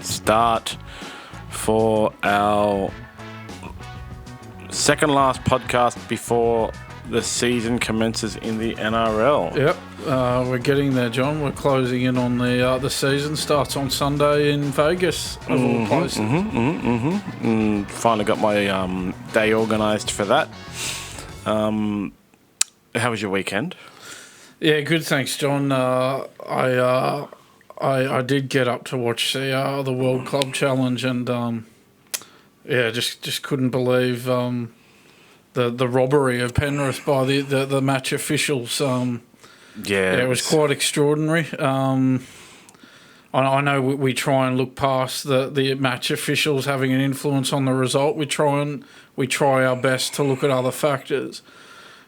start for our second last podcast before the season commences in the NRL. Yep, we're getting there, John. We're closing in on the season. Starts on Sunday in Vegas, of all places. Finally got my day organised for that. How was your weekend? Yeah, good. Thanks, John. I did get up to watch the World Club Challenge, and just couldn't believe the robbery of Penrith by the match officials. It was quite extraordinary. I know we try and look past the match officials having an influence on the result. We try our best to look at other factors.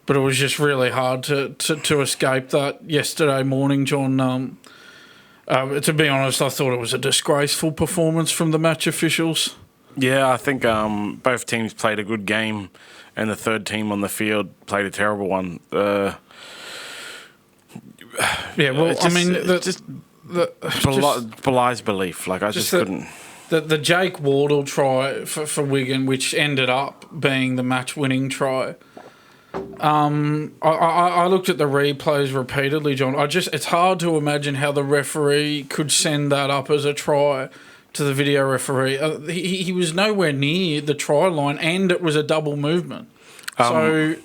But it was just really hard to escape that yesterday morning, John. To be honest, I thought it was a disgraceful performance from the match officials. Yeah, I think both teams played a good game, and the third team on the field played a terrible one. Belies belief. Like, I just couldn't. The Jake Wardle try for Wighton, which ended up being the match-winning try. I looked at the replays repeatedly, John. It's hard to imagine how the referee could send that up as a try to the video referee. He was nowhere near the try line, and it was a double movement. I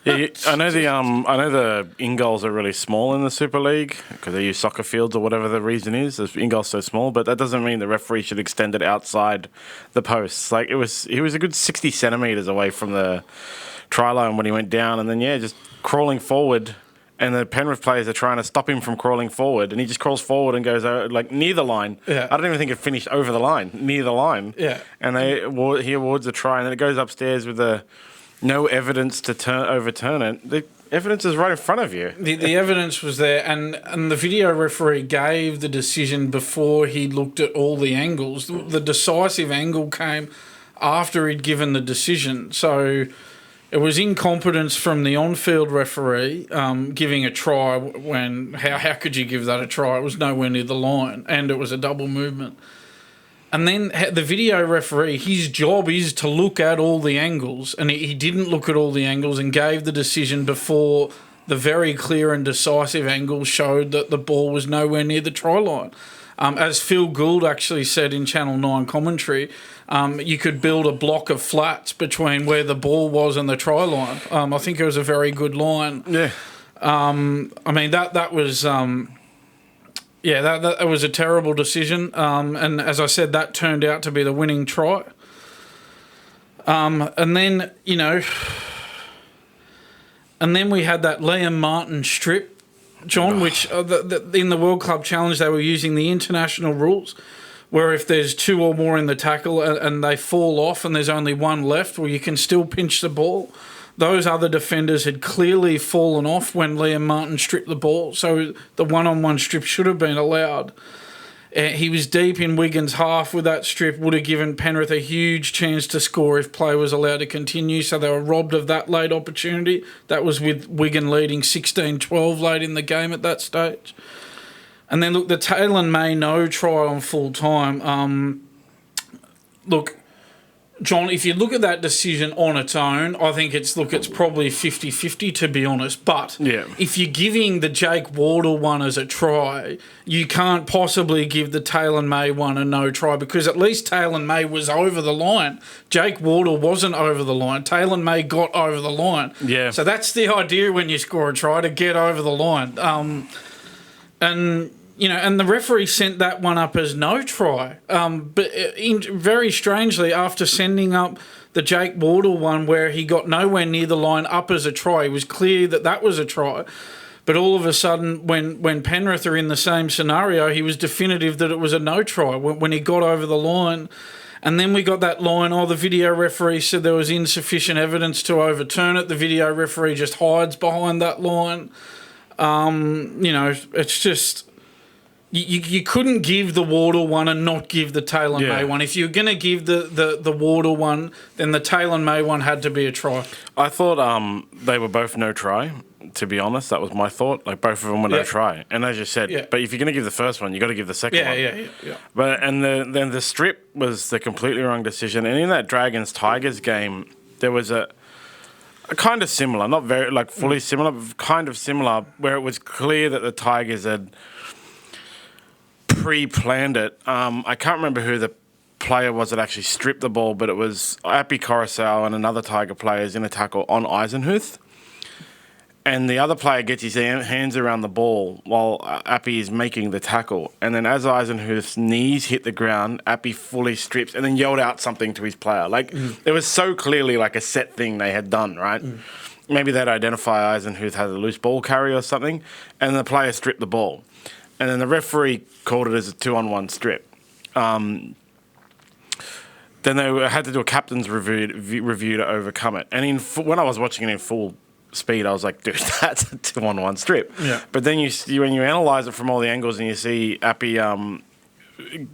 know the in-goals are really small in the Super League because they use soccer fields or whatever the reason is. The in-goal's so small, but that doesn't mean the referee should extend it outside the posts. Like, he was a good 60 centimetres away from the try line when he went down, and then just crawling forward, and the Penrith players are trying to stop him from crawling forward, and he just crawls forward and goes near the line. Yeah. I don't even think it finished over the line, near the line. Yeah. And he awards a try, and then it goes upstairs with no evidence to overturn it. The evidence is right in front of you. The evidence was there, and the video referee gave the decision before he looked at all the angles. The decisive angle came after he'd given the decision, so it was incompetence from the on-field referee giving a try when... How could you give that a try? It was nowhere near the line, and it was a double movement. And then the video referee, his job is to look at all the angles, and he didn't look at all the angles and gave the decision before the very clear and decisive angle showed that the ball was nowhere near the try line. As Phil Gould actually said in Channel 9 commentary, you could build a block of flats between where the ball was and the try line. I think it was a very good line. Yeah. That was... that was a terrible decision. And as I said, that turned out to be the winning try. And then we had that Liam Martin strip, John, which in the World Club Challenge they were using the international rules, where if there's two or more in the tackle and they fall off and there's only one left, well, you can still pinch the ball. Those other defenders had clearly fallen off when Liam Martin stripped the ball, so the one-on-one strip should have been allowed. He was deep in Wigan's half with that strip, would have given Penrith a huge chance to score if play was allowed to continue, so they were robbed of that late opportunity. That was with Wigan leading 16-12 late in the game at that stage. And then, look, the Taylor May no try on full time. John, if you look at that decision on its own, I think it's probably 50-50, to be honest. But if you're giving the Jake Wardle one as a try, you can't possibly give the Taylor May one a no try, because at least Taylor May was over the line. Jake Wardle wasn't over the line. Taylor May got over the line. Yeah. So that's the idea when you score a try, to get over the line. And the referee sent that one up as no try. But very strangely, after sending up the Jake Wardle one where he got nowhere near the line up as a try, it was clear that was a try. But all of a sudden, when Penrith are in the same scenario, he was definitive that it was a no try when he got over the line. And then we got that line, the video referee said there was insufficient evidence to overturn it. The video referee just hides behind that line. It's just... You couldn't give the Wardle one and not give the Taylor May one. If you're going to give the Wardle one, then the Taylor May one had to be a try. I thought they were both no try. to be honest. That was my thought. Like, both of them were no try. And as you said, but if you're going to give the first one, you got to give the second one. Yeah. But then the strip was the completely wrong decision. And in that Dragons-Tigers game, there was a kind of similar, not very, like, fully similar, but kind of similar, where it was clear that the Tigers had pre-planned it. I can't remember who the player was that actually stripped the ball, but it was Appy Coruscant and another Tiger players in a tackle on Eisenhuth. And the other player gets his hands around the ball while Appy is making the tackle. And then as Eisenhuth's knees hit the ground, Appy fully strips and then yelled out something to his player. Like, it was so clearly like a set thing they had done, right? Maybe they'd identify Eisenhuth had a loose ball carry or something, and the player stripped the ball. And then the referee called it as a 2-on-1 strip. Then they had to do a captain's review to overcome it. And when I was watching it in full speed, I was like, dude, that's a 2-on-1 strip. Yeah. But then when you analyse it from all the angles and you see Appy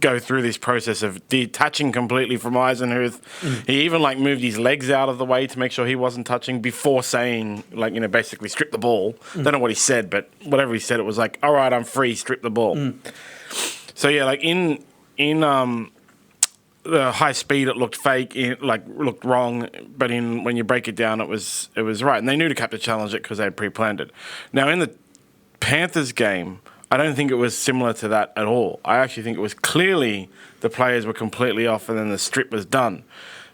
go through this process of detaching completely from Eisenhuth, he even like moved his legs out of the way to make sure he wasn't touching before saying, like, you know, basically strip the ball. Don't know what he said, but whatever he said, it was like, all right, I'm free, strip the ball. So yeah, like in the high speed, it looked fake, looked wrong, but when you break it down, it was right. And they knew to cap to challenge it because they had pre-planned it. Now, in the Panthers game, I don't think it was similar to that at all. I actually think it was clearly the players were completely off and then the strip was done.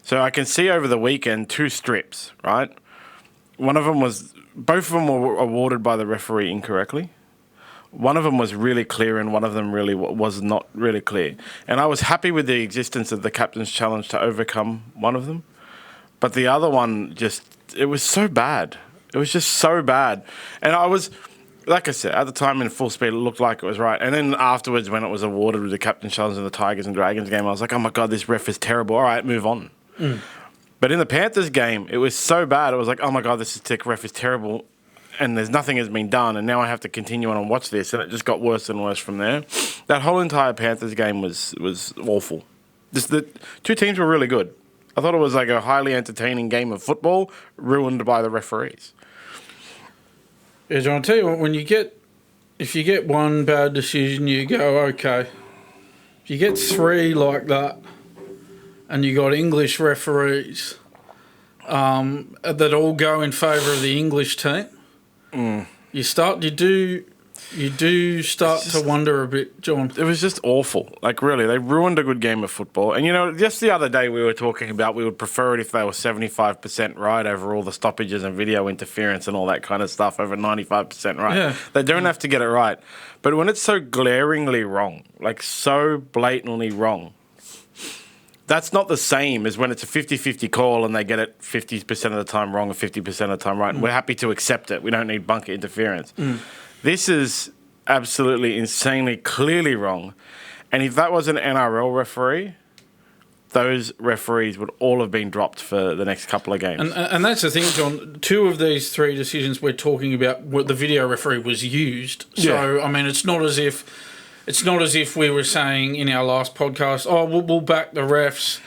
So I can see over the weekend 2 strips, right? Both of them were awarded by the referee incorrectly. One of them was really clear and one of them really was not really clear. And I was happy with the existence of the captain's challenge to overcome one of them. But the other one it was so bad. It was just so bad. And I was, like I said, at the time in full speed, it looked like it was right. And then afterwards, when it was awarded with the captain's challenge in the Tigers and Dragons game, I was like, oh my God, this ref is terrible. All right, move on. But in the Panthers game, it was so bad. It was like, oh my God, this ref is terrible. And there's nothing has been done, and now I have to continue on and watch this, and it just got worse and worse from there. That whole entire Panthers game was awful. The 2 teams were really good. I thought it was like a highly entertaining game of football ruined by the referees. Yeah, John, I'll tell you what, if you get one bad decision, you go, okay. If you get 3 like that, and you got English referees that all go in favour of the English team, you do start to wonder a bit, John. It was just awful. Like, really, they ruined a good game of football. And, you know, just the other day we were talking about we would prefer it if they were 75% right over all the stoppages and video interference and all that kind of stuff over 95% right. Yeah. They don't have to get it right. But when it's so glaringly wrong, like so blatantly wrong, that's not the same as when it's a 50-50 call and they get it 50% of the time wrong or 50% of the time right. We're happy to accept it. We don't need bunker interference. This is absolutely insanely clearly wrong. And if that was an NRL referee, those referees would all have been dropped for the next couple of games. And that's the thing, John. 2 of these 3 decisions we're talking about, the video referee was used. So, I mean, it's not as if we were saying in our last podcast, we'll back the refs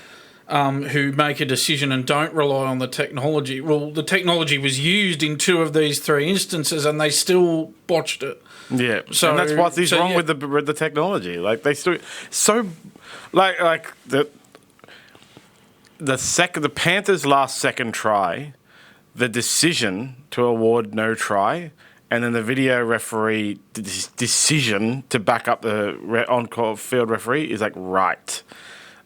who make a decision and don't rely on the technology. Well, the technology was used in 2 of these 3 instances and they still botched it. Yeah, so, and that's what is wrong with the technology. Like, they still... So, like the Panthers' last second try, the decision to award no try... And then the video referee decision to back up the on-call field referee is like right,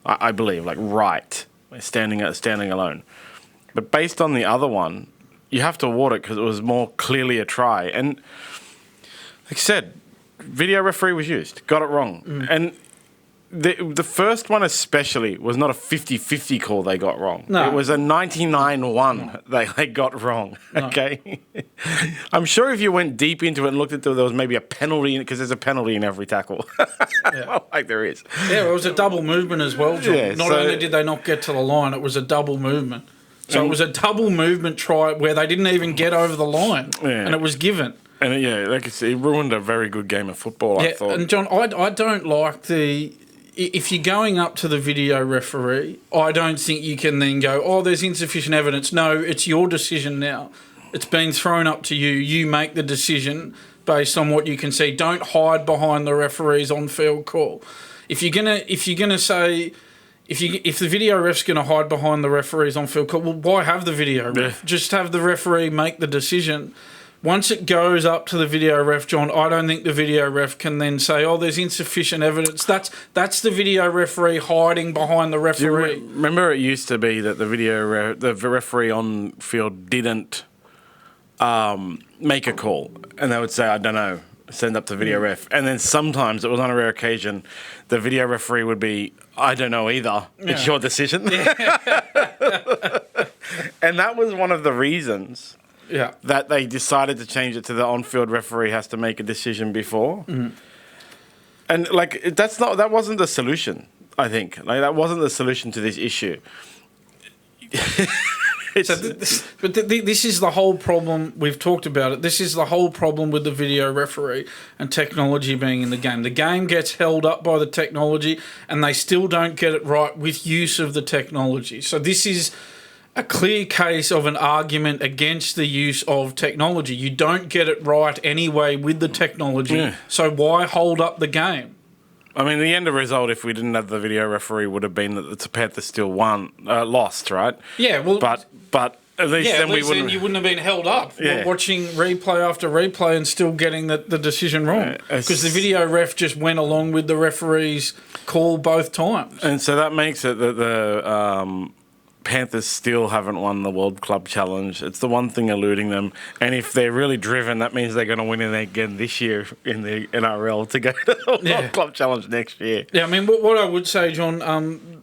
I believe, like right, standing alone. But based on the other one, you have to award it because it was more clearly a try. And like I said, video referee was used, got it wrong. And the first one especially was not a 50-50 call they got wrong. No. It was a 99-1 they got wrong, okay? I'm sure if you went deep into it and looked at it, there was maybe a penalty, because there's a penalty in every tackle. Like there is. Yeah, it was a double movement as well, John. Yeah, not only did they not get to the line, it was a double movement. So it was a double movement try where they didn't even get over the line, and it was given. And like I said, it ruined a very good game of football, I thought. And John, I don't like if you're going up to the video referee, I don't think you can then go, there's insufficient evidence. No, it's your decision now. It's been thrown up to you. You make the decision based on what you can see. Don't hide behind the referee's on-field call. If the video ref's going to hide behind the referee's on-field call, well, why have the video ref? Yeah. Just have the referee make the decision. Once it goes up to the video ref, John, I don't think the video ref can then say, "Oh, there's insufficient evidence." That's the video referee hiding behind the referee. Remember, it used to be that the referee on field didn't make a call, and they would say, "I don't know." Send up to video ref, and then sometimes it was on a rare occasion, the video referee would be, "I don't know either. Yeah. It's your decision." Yeah. And that was one of the reasons. Yeah, that they decided to change it to the on-field referee has to make a decision before, and that wasn't the solution. I think that wasn't the solution to this issue. This is the whole problem. We've talked about it. This is the whole problem with the video referee and technology being in the game. The game gets held up by the technology, and they still don't get it right with use of the technology. So this is a clear case of an argument against the use of technology. You don't get it right anyway with the technology, so why hold up the game? I mean, the end result, if we didn't have the video referee, would have been that the Panthers still lost, right? Yeah, well, but at least then we wouldn't. You wouldn't have been held up watching replay after replay and still getting the decision wrong because the video ref just went along with the referee's call both times. And so that makes it that the Panthers still haven't won the World Club Challenge. It's the one thing eluding them. And if they're really driven, that means they're going to win it again this year in the NRL to go to the World Club Challenge next year. Yeah, I mean, what I would say, John,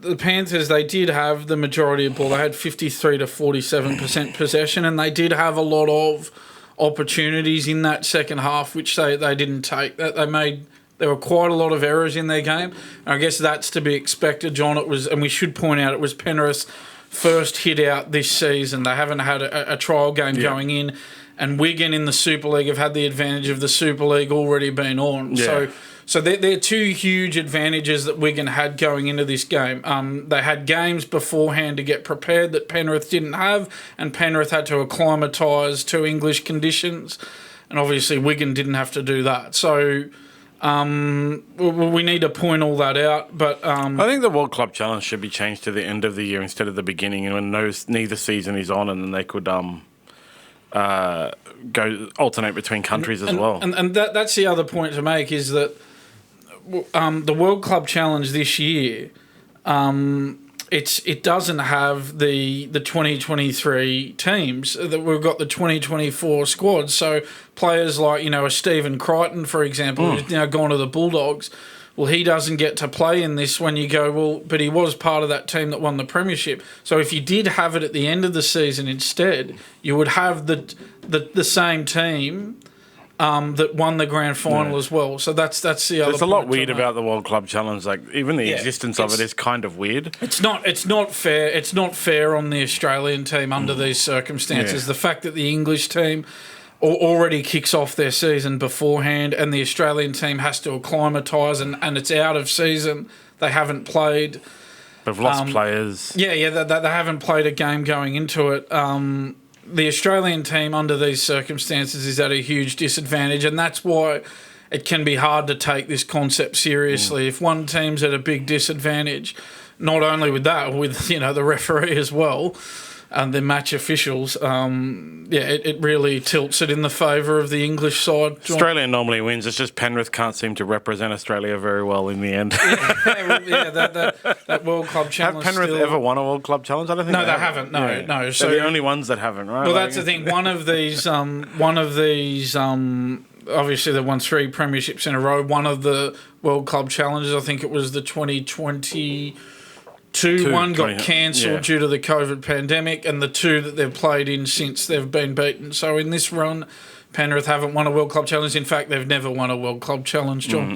the Panthers, they did have the majority of ball. They had 53 to 47% possession, and they did have a lot of opportunities in that second half, which they didn't take. There were quite a lot of errors in their game. And I guess that's to be expected, John. And we should point out, it was Penrith's first hit out this season. They haven't had a trial game going in, and Wighton in the Super League have had the advantage of the Super League already been on. Yeah. So they're two huge advantages that Wighton had going into this game. They had games beforehand to get prepared that Penrith didn't have, and Penrith had to acclimatise to English conditions, and obviously Wighton didn't have to do that. So we need to point all that out, but I think the World Club Challenge should be changed to the end of the year instead of the beginning, and when neither season is on, and then they could go alternate between countries as well. And that's the other point to make is that the World Club Challenge this year, it doesn't have the 2023 teams. That we've got the 2024 squad. So players like a Stephen Crichton, for example, who's now gone to the Bulldogs. Well, he doesn't get to play in this when you go, well, but he was part of that team that won the premiership. So if you did have it at the end of the season instead, you would have the same team that won the grand final as well. So that's the other point. It's a lot weird about the World Club Challenge. Like, even the existence of it is kind of weird. It's not fair. It's not fair on the Australian team under these circumstances. The fact that the English team already kicks off their season beforehand, and the Australian team has to acclimatise, and it's out of season. They haven't played. They've lost players. They haven't played a game going into it. The Australian team under these circumstances is at a huge disadvantage, and that's why it can be hard to take this concept seriously. If one team's at a big disadvantage, not only with that, with the referee as well, and the match officials, it really tilts it in the favour of the English side. Australia normally wins. It's just Penrith can't seem to represent Australia very well in the end. That World Club Challenge. Have Penrith ever won a World Club Challenge? I don't think they haven't. No. So they're the only ones that haven't, right? Well, that's the thing. One of these, obviously they won 3 premierships in a row. One of the World Club Challenges, I think it was the 2020. One got cancelled due to the COVID pandemic, and the 2 that they've played in since they've been beaten. So in this run, Penrith haven't won a World Club Challenge. In fact, they've never won a World Club Challenge, John.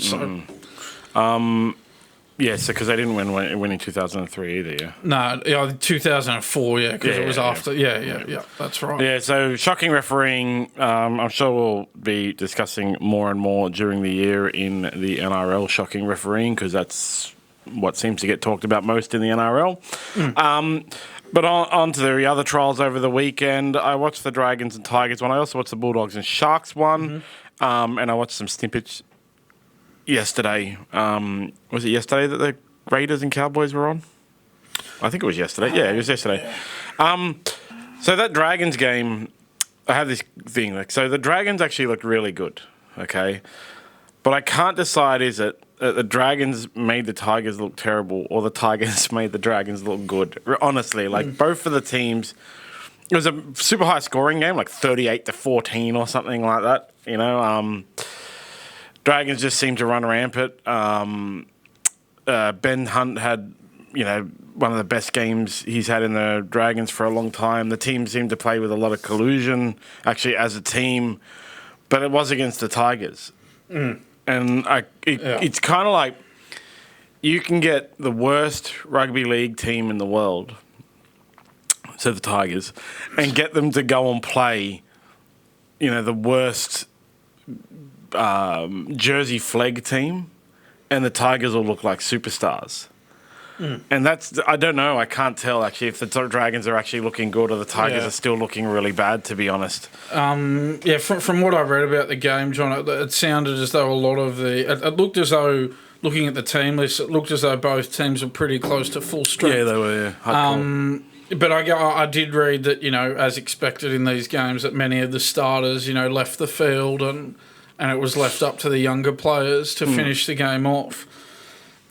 Yes, because they didn't win in 2003 either, yeah? No, 2004, because it was after. Yeah, that's right. Yeah, so shocking refereeing. I'm sure we'll be discussing more and more during the year in the NRL, shocking refereeing, because that's what seems to get talked about most in the NRL. But on to the other trials over the weekend. I watched the Dragons and Tigers one. I also watched the Bulldogs and Sharks one. And I watched some snippets yesterday. Was it yesterday that the Raiders and Cowboys were on? I think it was yesterday. Yeah, it was yesterday. So that Dragons game, I have this thing. So the Dragons actually looked really good, okay? But I can't decide, is it the Dragons made the Tigers look terrible or the Tigers made the Dragons look good? Honestly, both of the teams, it was a super high scoring game, like 38-14 or something like that, you know. Dragons just seemed to run rampant. Ben Hunt had, one of the best games he's had in the Dragons for a long time. The team seemed to play with a lot of collusion, actually, as a team, but it was against the Tigers. And it's kind of like you can get the worst rugby league team in the world, so the Tigers, and get them to go and play, the worst Jersey flag team, and the Tigers will look like superstars. And that's, I don't know, I can't tell actually if the Dragons are actually looking good or the Tigers are still looking really bad, to be honest. From what I read about the game, John, it sounded as though a lot of it looked as though, looking at the team list, it looked as though both teams were pretty close to full strength. Yeah, they were, But I did read that, as expected in these games, that many of the starters, left the field and it was left up to the younger players to finish the game off.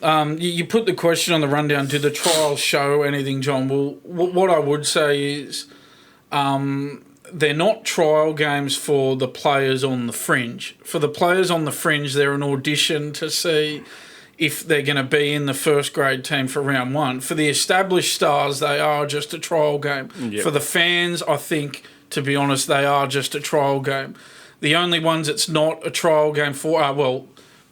You put the question on the rundown, did the trials show anything, John? Well, what I would say is they're not trial games for the players on the fringe. For the players on the fringe, they're an audition to see if they're going to be in the first grade team for round one. For the established stars, they are just a trial game. Yep. For the fans, I think, to be honest, they are just a trial game. The only ones it's not a trial game for are,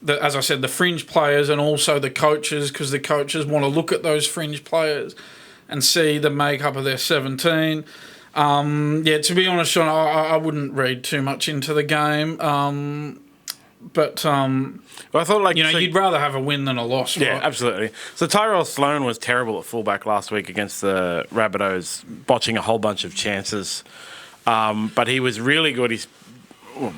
as I said, the fringe players and also the coaches, because the coaches want to look at those fringe players and see the makeup of their 17. To be honest, Sean, I wouldn't read too much into the game. But I thought, you'd rather have a win than a loss, right? Yeah, absolutely. So Tyrell Sloan was terrible at fullback last week against the Rabbitohs, botching a whole bunch of chances. But he was really good. He's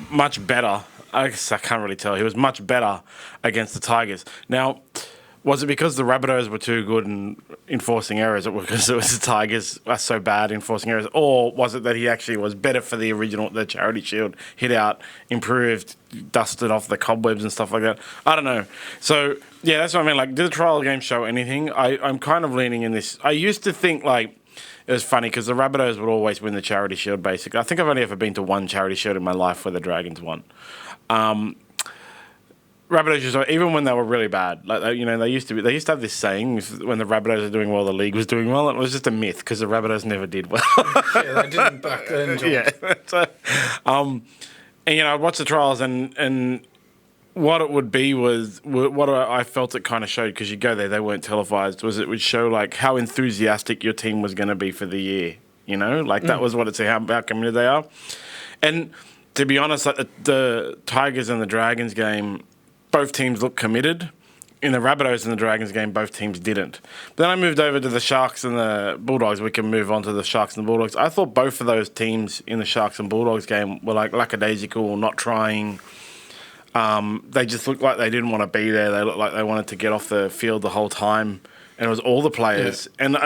much better. I guess I can't really tell. He was much better against the Tigers. Now, was it because the Rabbitohs were too good in enforcing errors, or because it was the Tigers are so bad enforcing errors, or was it that he actually was better for the Charity Shield, hit out, improved, dusted off the cobwebs and stuff like that? I don't know. So, yeah, that's what I mean. Did the trial game show anything? I'm kind of leaning in this. I used to think, it was funny because the Rabbitohs would always win the Charity Shield, basically. I think I've only ever been to one Charity Shield in my life where the Dragons won. Rabbitohs, even when they were really bad, they used to have this saying: when the Rabbitohs are doing well, the league was doing well. It was just a myth because the Rabbitohs never did well. Yeah, they didn't back then, John. Yeah. So, I watched the trials and what it would be was what I felt it kind of showed, because you go there, they weren't televised. Was it would show how enthusiastic your team was going to be for the year. That was what it said, how committed they are. And to be honest, the Tigers and the Dragons game, both teams looked committed. In the Rabbitohs and the Dragons game, both teams didn't. But then I moved over to the Sharks and the Bulldogs. We can move on to the Sharks and the Bulldogs. I thought both of those teams in the Sharks and Bulldogs game were lackadaisical, not trying. They just looked like they didn't want to be there. They looked like they wanted to get off the field the whole time. And it was all the players. Yeah. And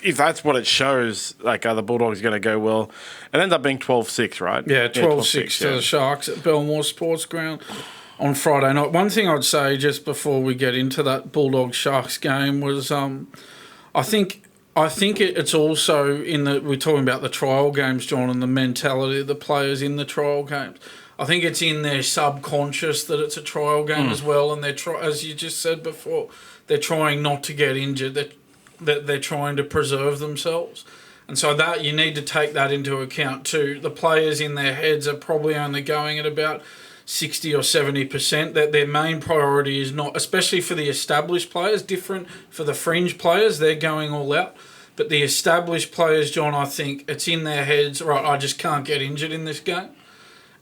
if that's what it shows, are the Bulldogs going to go well? It ended up being 12-6, right? Yeah, 12-6 to the Sharks at Belmore Sports Ground on Friday night. One thing I'd say just before we get into that Bulldogs-Sharks game was I think it's also we're talking about the trial games, John, and the mentality of the players in the trial games. I think it's in their subconscious that it's a trial game as well, and as you just said before, they're trying not to get injured. They're trying to preserve themselves. And so that you need to take that into account too. The players in their heads are probably only going at about 60 or 70%. That their main priority is not, especially for the established players, different for the fringe players, they're going all out. But the established players, John, I think it's in their heads, right, I just can't get injured in this game.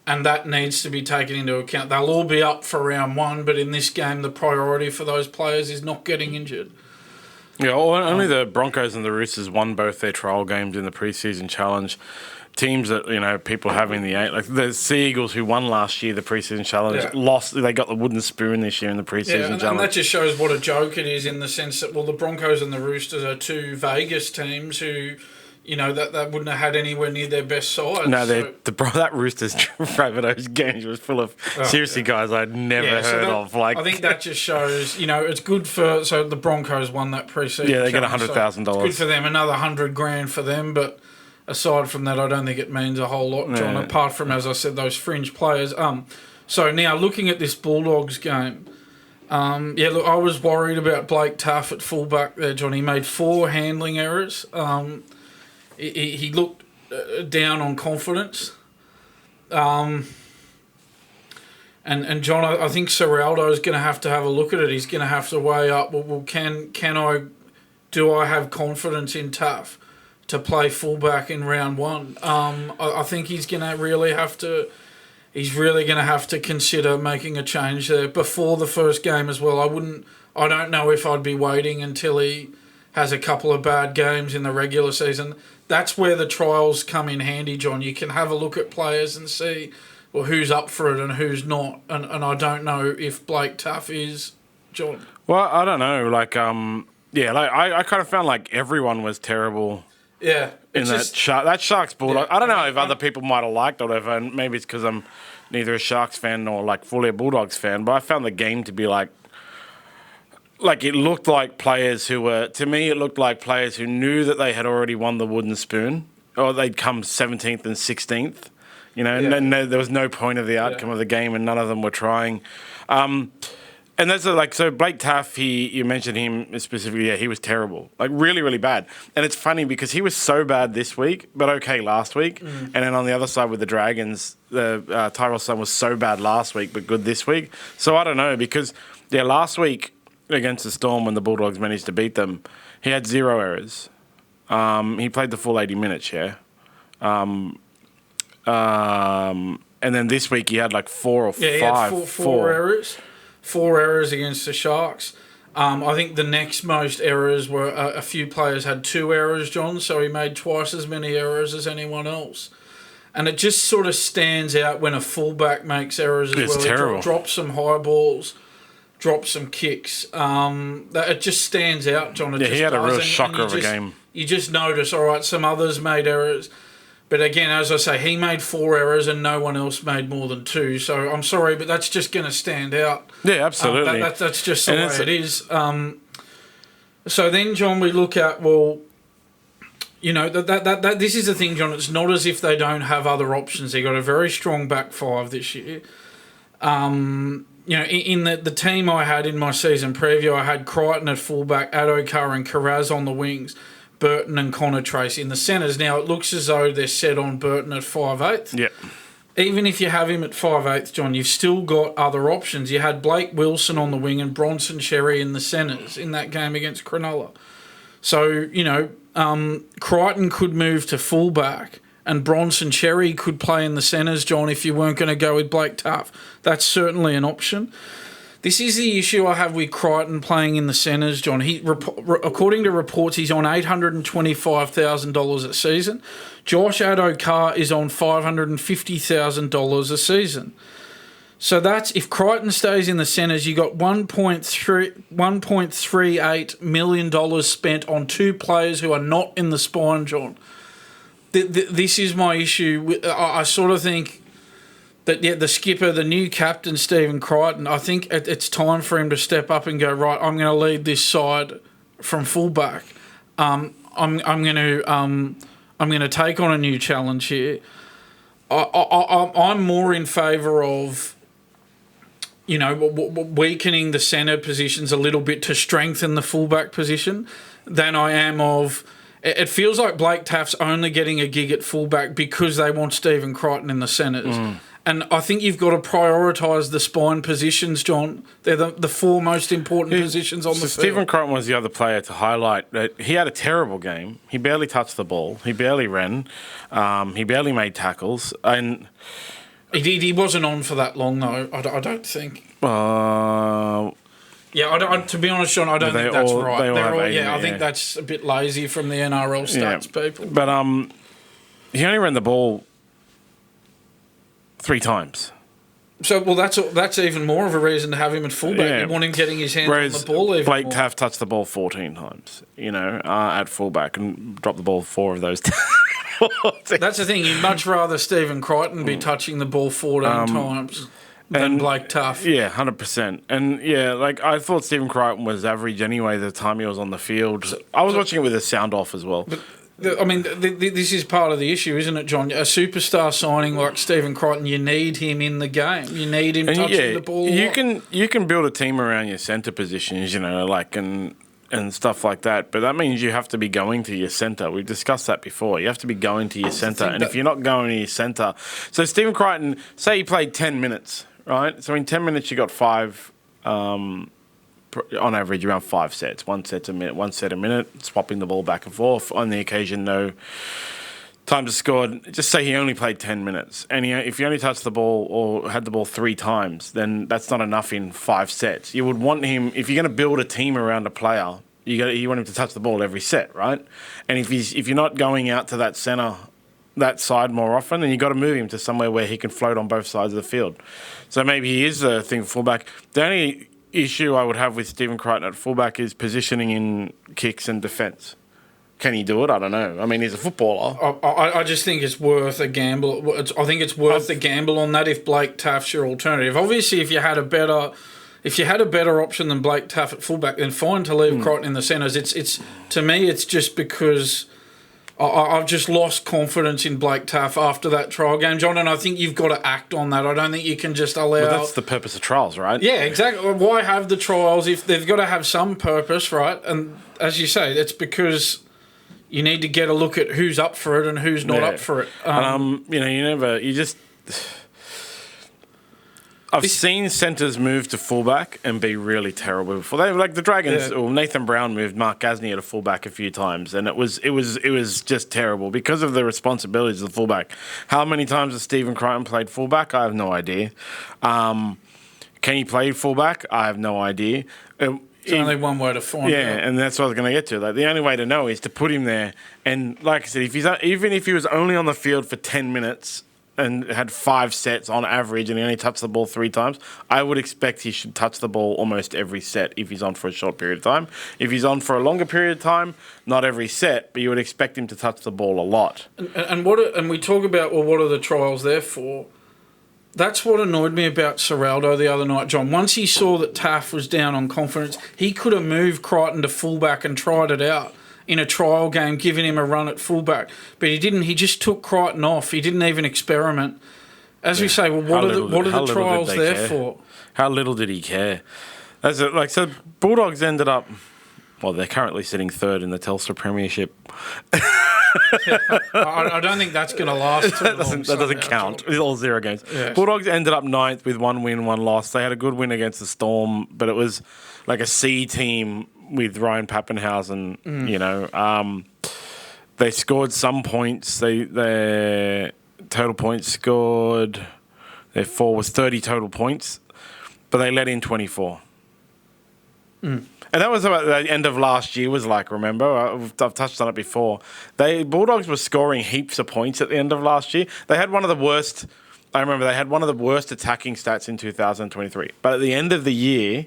And that needs to be taken into account. They'll all be up for round one, but in this game, the priority for those players is not getting injured. Yeah, well, only the Broncos and the Roosters won both their trial games in the preseason challenge. Teams that, people having the eight, like the Sea Eagles who won last year, the preseason challenge, lost. They got the wooden spoon this year in the preseason challenge. And that just shows what a joke it is in the sense that, the Broncos and the Roosters are two Vegas teams who, that wouldn't have had anywhere near their best side. No, that Roosters Rabbitohs games was full of guys I'd never heard of. I think that just shows, it's good for. So the Broncos won that preseason. Yeah, they get $100,000. It's good for them. Another $100,000 for them, but. Aside from that, I don't think it means a whole lot, John, apart from, as I said, those fringe players. So now, looking at this Bulldogs game, I was worried about Blake Taaffe at fullback there, John. He made 4 handling errors. He looked down on confidence. And John, I think Serraldo is going to have a look at it. He's going to have to weigh up, do I have confidence in Taaffe to play fullback in round 1? I think he's going to really have to. He's really going to have to consider making a change there before the first game as well. I don't know if I'd be waiting until he has a couple of bad games in the regular season. That's where the trials come in handy, John. You can have a look at players and see who's up for it and who's not. And I don't know if Blake Taaffe is, John. Well, I don't know. I kind of found like everyone was terrible. Yeah. That Sharks Bulldog. I don't know if other people might have liked it or whatever, and maybe it's because I'm neither a Sharks fan nor fully a Bulldogs fan, but I found the game to be like it looked like players who were, to me, it looked like players who knew that they had already won the wooden spoon, or they'd come 17th and 16th. No, there was no point of the outcome of the game, and none of them were trying. And that's so Blake Taaffe, you mentioned him specifically, he was terrible. Really, really bad. And it's funny because he was so bad this week, but okay last week. And then on the other side with the Dragons, the Tyrell Sun was so bad last week, but good this week. So I don't know, because last week against the Storm when the Bulldogs managed to beat them, he had 0 errors. He played the full 80 minutes, and then this week he had 4 or 5. He had four errors. 4 errors against the Sharks. I think the next most errors were a few players had 2 errors, John, so he made twice as many errors as anyone else. And it just sort of stands out when a fullback makes errors as well. Terrible. He drops some high balls, drops some kicks. It just stands out, John. He had a real shocker of a game. You just notice, all right, some others made errors. But again, as I say, he made 4 errors and no one else made more than 2. So I'm sorry, but that's just going to stand out. Yeah, absolutely. That's just the way it is. So then, John, we look at, this is the thing, John. It's not as if they don't have other options. They got a very strong back 5 this year. In the team I had in my season preview, I had Crichton at fullback, Adokar and Carraz on the wings, Burton and Connor Tracy in the centres. Now, it looks as though they're set on Burton at 5'8". Yep. Even if you have him at 5'8", John, you've still got other options. You had Blake Wilson on the wing and Bronson Xerri in the centres in that game against Cronulla. So, Crichton could move to fullback and Bronson Xerri could play in the centres, John, if you weren't going to go with Blake Taaffe. That's certainly an option. This is the issue I have with Crichton playing in the centres, John. According to reports, he's on $825,000 a season. Josh Adokar is on $550,000 a season. So that's, if Crichton stays in the centres, you got $1.38 million spent on 2 players who are not in the spine, John. This is my issue. I sort of think that the skipper, the new captain, Stephen Crichton, I think it's time for him to step up and go, right, I'm going to lead this side from fullback. I'm going to take on a new challenge here. I'm more in favour of, weakening the centre positions a little bit to strengthen the fullback position than I am of. It feels like Blake Taaffe's only getting a gig at fullback because they want Stephen Crichton in the centres. And I think you've got to prioritise the spine positions, John. They're the 4 most important positions on the field. Stephen Crichton was the other player to highlight. He had a terrible game. He barely touched the ball. He barely ran. He barely made tackles. And he wasn't on for that long, though, I don't think. Yeah, to be honest, John, I don't think that's right. They all have 80, I think that's a bit lazy from the NRL stats people. But he only ran the ball 3 times. So, well, that's even more of a reason to have him at fullback. Yeah. You want him getting his hands on the ball even Blake more. Taaffe touched the ball 14 times, at fullback and dropped the ball 4 of those. That's the thing. You'd much rather Stephen Crichton be touching the ball 14 times than Blake Taaffe. Yeah, 100%. And, I thought Stephen Crichton was average anyway the time he was on the field. I was watching it with the sound off as well. This is part of the issue, isn't it, John? A superstar signing like Stephen Crichton, you need him in the game. You need him touching the ball. You can build a team around your centre positions, and stuff like that. But that means you have to be going to your centre. We've discussed that before. You have to be going to your centre. And if you're not going to your centre... So Stephen Crichton, say he played 10 minutes, right? So in 10 minutes you got 5... on average, around 5 sets. 1 set a minute, swapping the ball back and forth. On the occasion, no time to score. Just say he only played 10 minutes. And if he only touched the ball or had the ball 3 times, then that's not enough in 5 sets. You would want him, if you're going to build a team around a player, you want him to touch the ball every set, right? And if you're not going out to that centre, that side more often, then you've got to move him to somewhere where he can float on both sides of the field. So maybe he is a thing for fullback. The only issue I would have with Stephen Crichton at fullback is positioning in kicks and defence. Can he do it? I don't know. I mean, he's a footballer. I just think it's worth a gamble. I think it's worth a gamble on that if Blake Taffe's your alternative. Obviously, if you had a better option than Blake Taaffe at fullback, then fine to leave Crichton in the centres. It's to me, it's just because I've just lost confidence in Blake Taaffe after that trial game, John, and I think you've got to act on that. I don't think you can just allow... But that's the purpose of trials, right? Yeah, exactly. Why have the trials if they've got to have some purpose, right? And as you say, it's because you need to get a look at who's up for it and who's not up for it. I've seen centres move to fullback and be really terrible before. The Dragons, or Nathan Brown moved Mark Gasnier to fullback a few times, and it was just terrible because of the responsibilities of the fullback. How many times has Stephen Crichton played fullback? I have no idea. Can he play fullback? I have no idea. It's only one way to find out. Yeah, and that's what I was going to get to. The only way to know is to put him there. And like I said, even if he was only on the field for 10 minutes and had 5 sets on average and he only touched the ball 3 times, I would expect he should touch the ball almost every set if he's on for a short period of time. If he's on for a longer period of time, not every set, but you would expect him to touch the ball a lot. And we talk about, what are the trials there for? That's what annoyed me about Serraldo the other night, John. Once he saw that Taaffe was down on confidence, he could have moved Crichton to fullback and tried it out in a trial game, giving him a run at fullback. But he didn't. He just took Crichton off. He didn't even experiment. As we say, what are the trials there for? How little did he care? So Bulldogs ended up... Well, they're currently sitting 3rd in the Telstra Premiership. I don't think that's going to last too long. That doesn't count. It's all 0 games. Yeah. Bulldogs ended up 9th with 1 win, 1 loss. They had a good win against the Storm, but it was like a C team with Ryan Pappenhausen. They scored some points. Their total points scored. Their 4 was 30 total points, but they let in 24. And that was about the end of last year was like, remember? I've touched on it before. Bulldogs were scoring heaps of points at the end of last year. They had one of the worst attacking stats in 2023. But at the end of the year,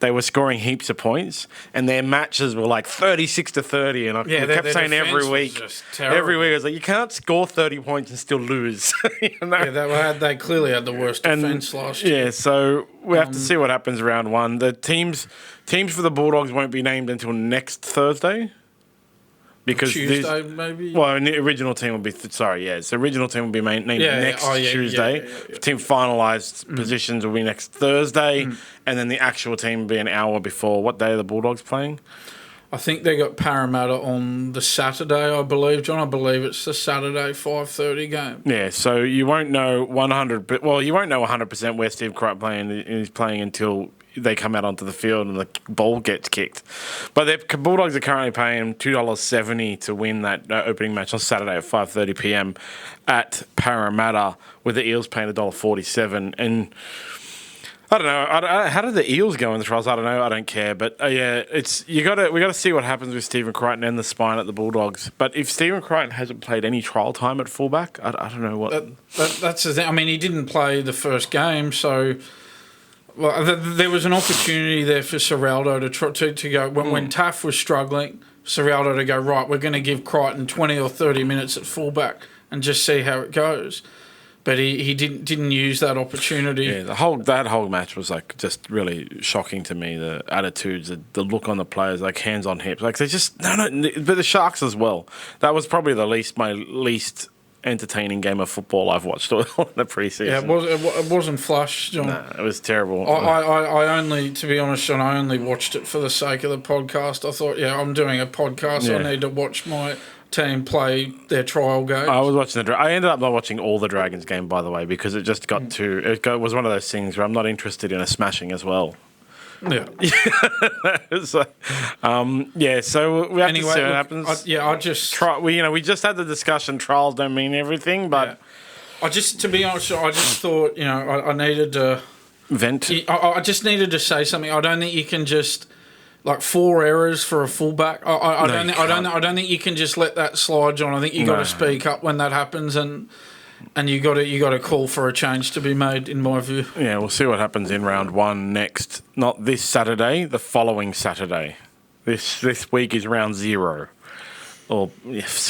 they were scoring heaps of points, and their matches were like 36-30. And I kept saying every week, I was like, you can't score 30 points and still lose. They clearly had the worst defence last year. Yeah, so we have to see what happens round 1. The teams for the Bulldogs won't be named until next Thursday. Because Tuesday, maybe? Well, the original team will be... the original team will be named next Tuesday. Team finalised positions will be next Thursday, and then the actual team will be an hour before. What day are the Bulldogs playing? I think they got Parramatta on the Saturday, I believe, John. I believe it's the Saturday 5:30 game. Yeah, so you won't know 100... Well, you won't know 100% where Steve Crichton is playing until they come out onto the field and the ball gets kicked. But the Bulldogs are currently paying $2.70 to win that opening match on Saturday at 5:30 p.m. at Parramatta, with the Eels paying $1.47. And I don't know. How did the Eels go in the trials? I don't know. I don't care. But yeah, we got to see what happens with Stephen Crichton and the spine at the Bulldogs. But if Stephen Crichton hasn't played any trial time at fullback, I don't know what. That's the thing. I mean, he didn't play the first game, so there was an opportunity there for Serraldo to go when Taaffe was struggling. Serraldo to go, right, we're going to give Crichton 20 or 30 minutes at fullback and just see how it goes. But he didn't use that opportunity. Yeah, that whole match was like just really shocking to me. The attitudes, the look on the players, like hands on hips, like they just no. But the Sharks as well. That was probably my least entertaining game of football I've watched all the preseason. Yeah, it wasn't flush, John. No, it was terrible. I only, to be honest, John, I only watched it for the sake of the podcast. I thought, I'm doing a podcast. Yeah. I need to watch my team play their trial games. I was watching I ended up not watching all the Dragons game, by the way, because it just got it was one of those things where I'm not interested in a smashing as well. Yeah. So we have to see what happens. I just try. We just had the discussion. Trials don't mean everything, but to be honest, I just thought I needed to vent. I just needed to say something. I don't think you can just. Like 4 errors for a fullback. I don't think you can just let that slide, John. I think you got to speak up when that happens, and you got to call for a change to be made, in my view. Yeah, we'll see what happens in round 1 next. Not this Saturday, the following Saturday. This week is round 0. Or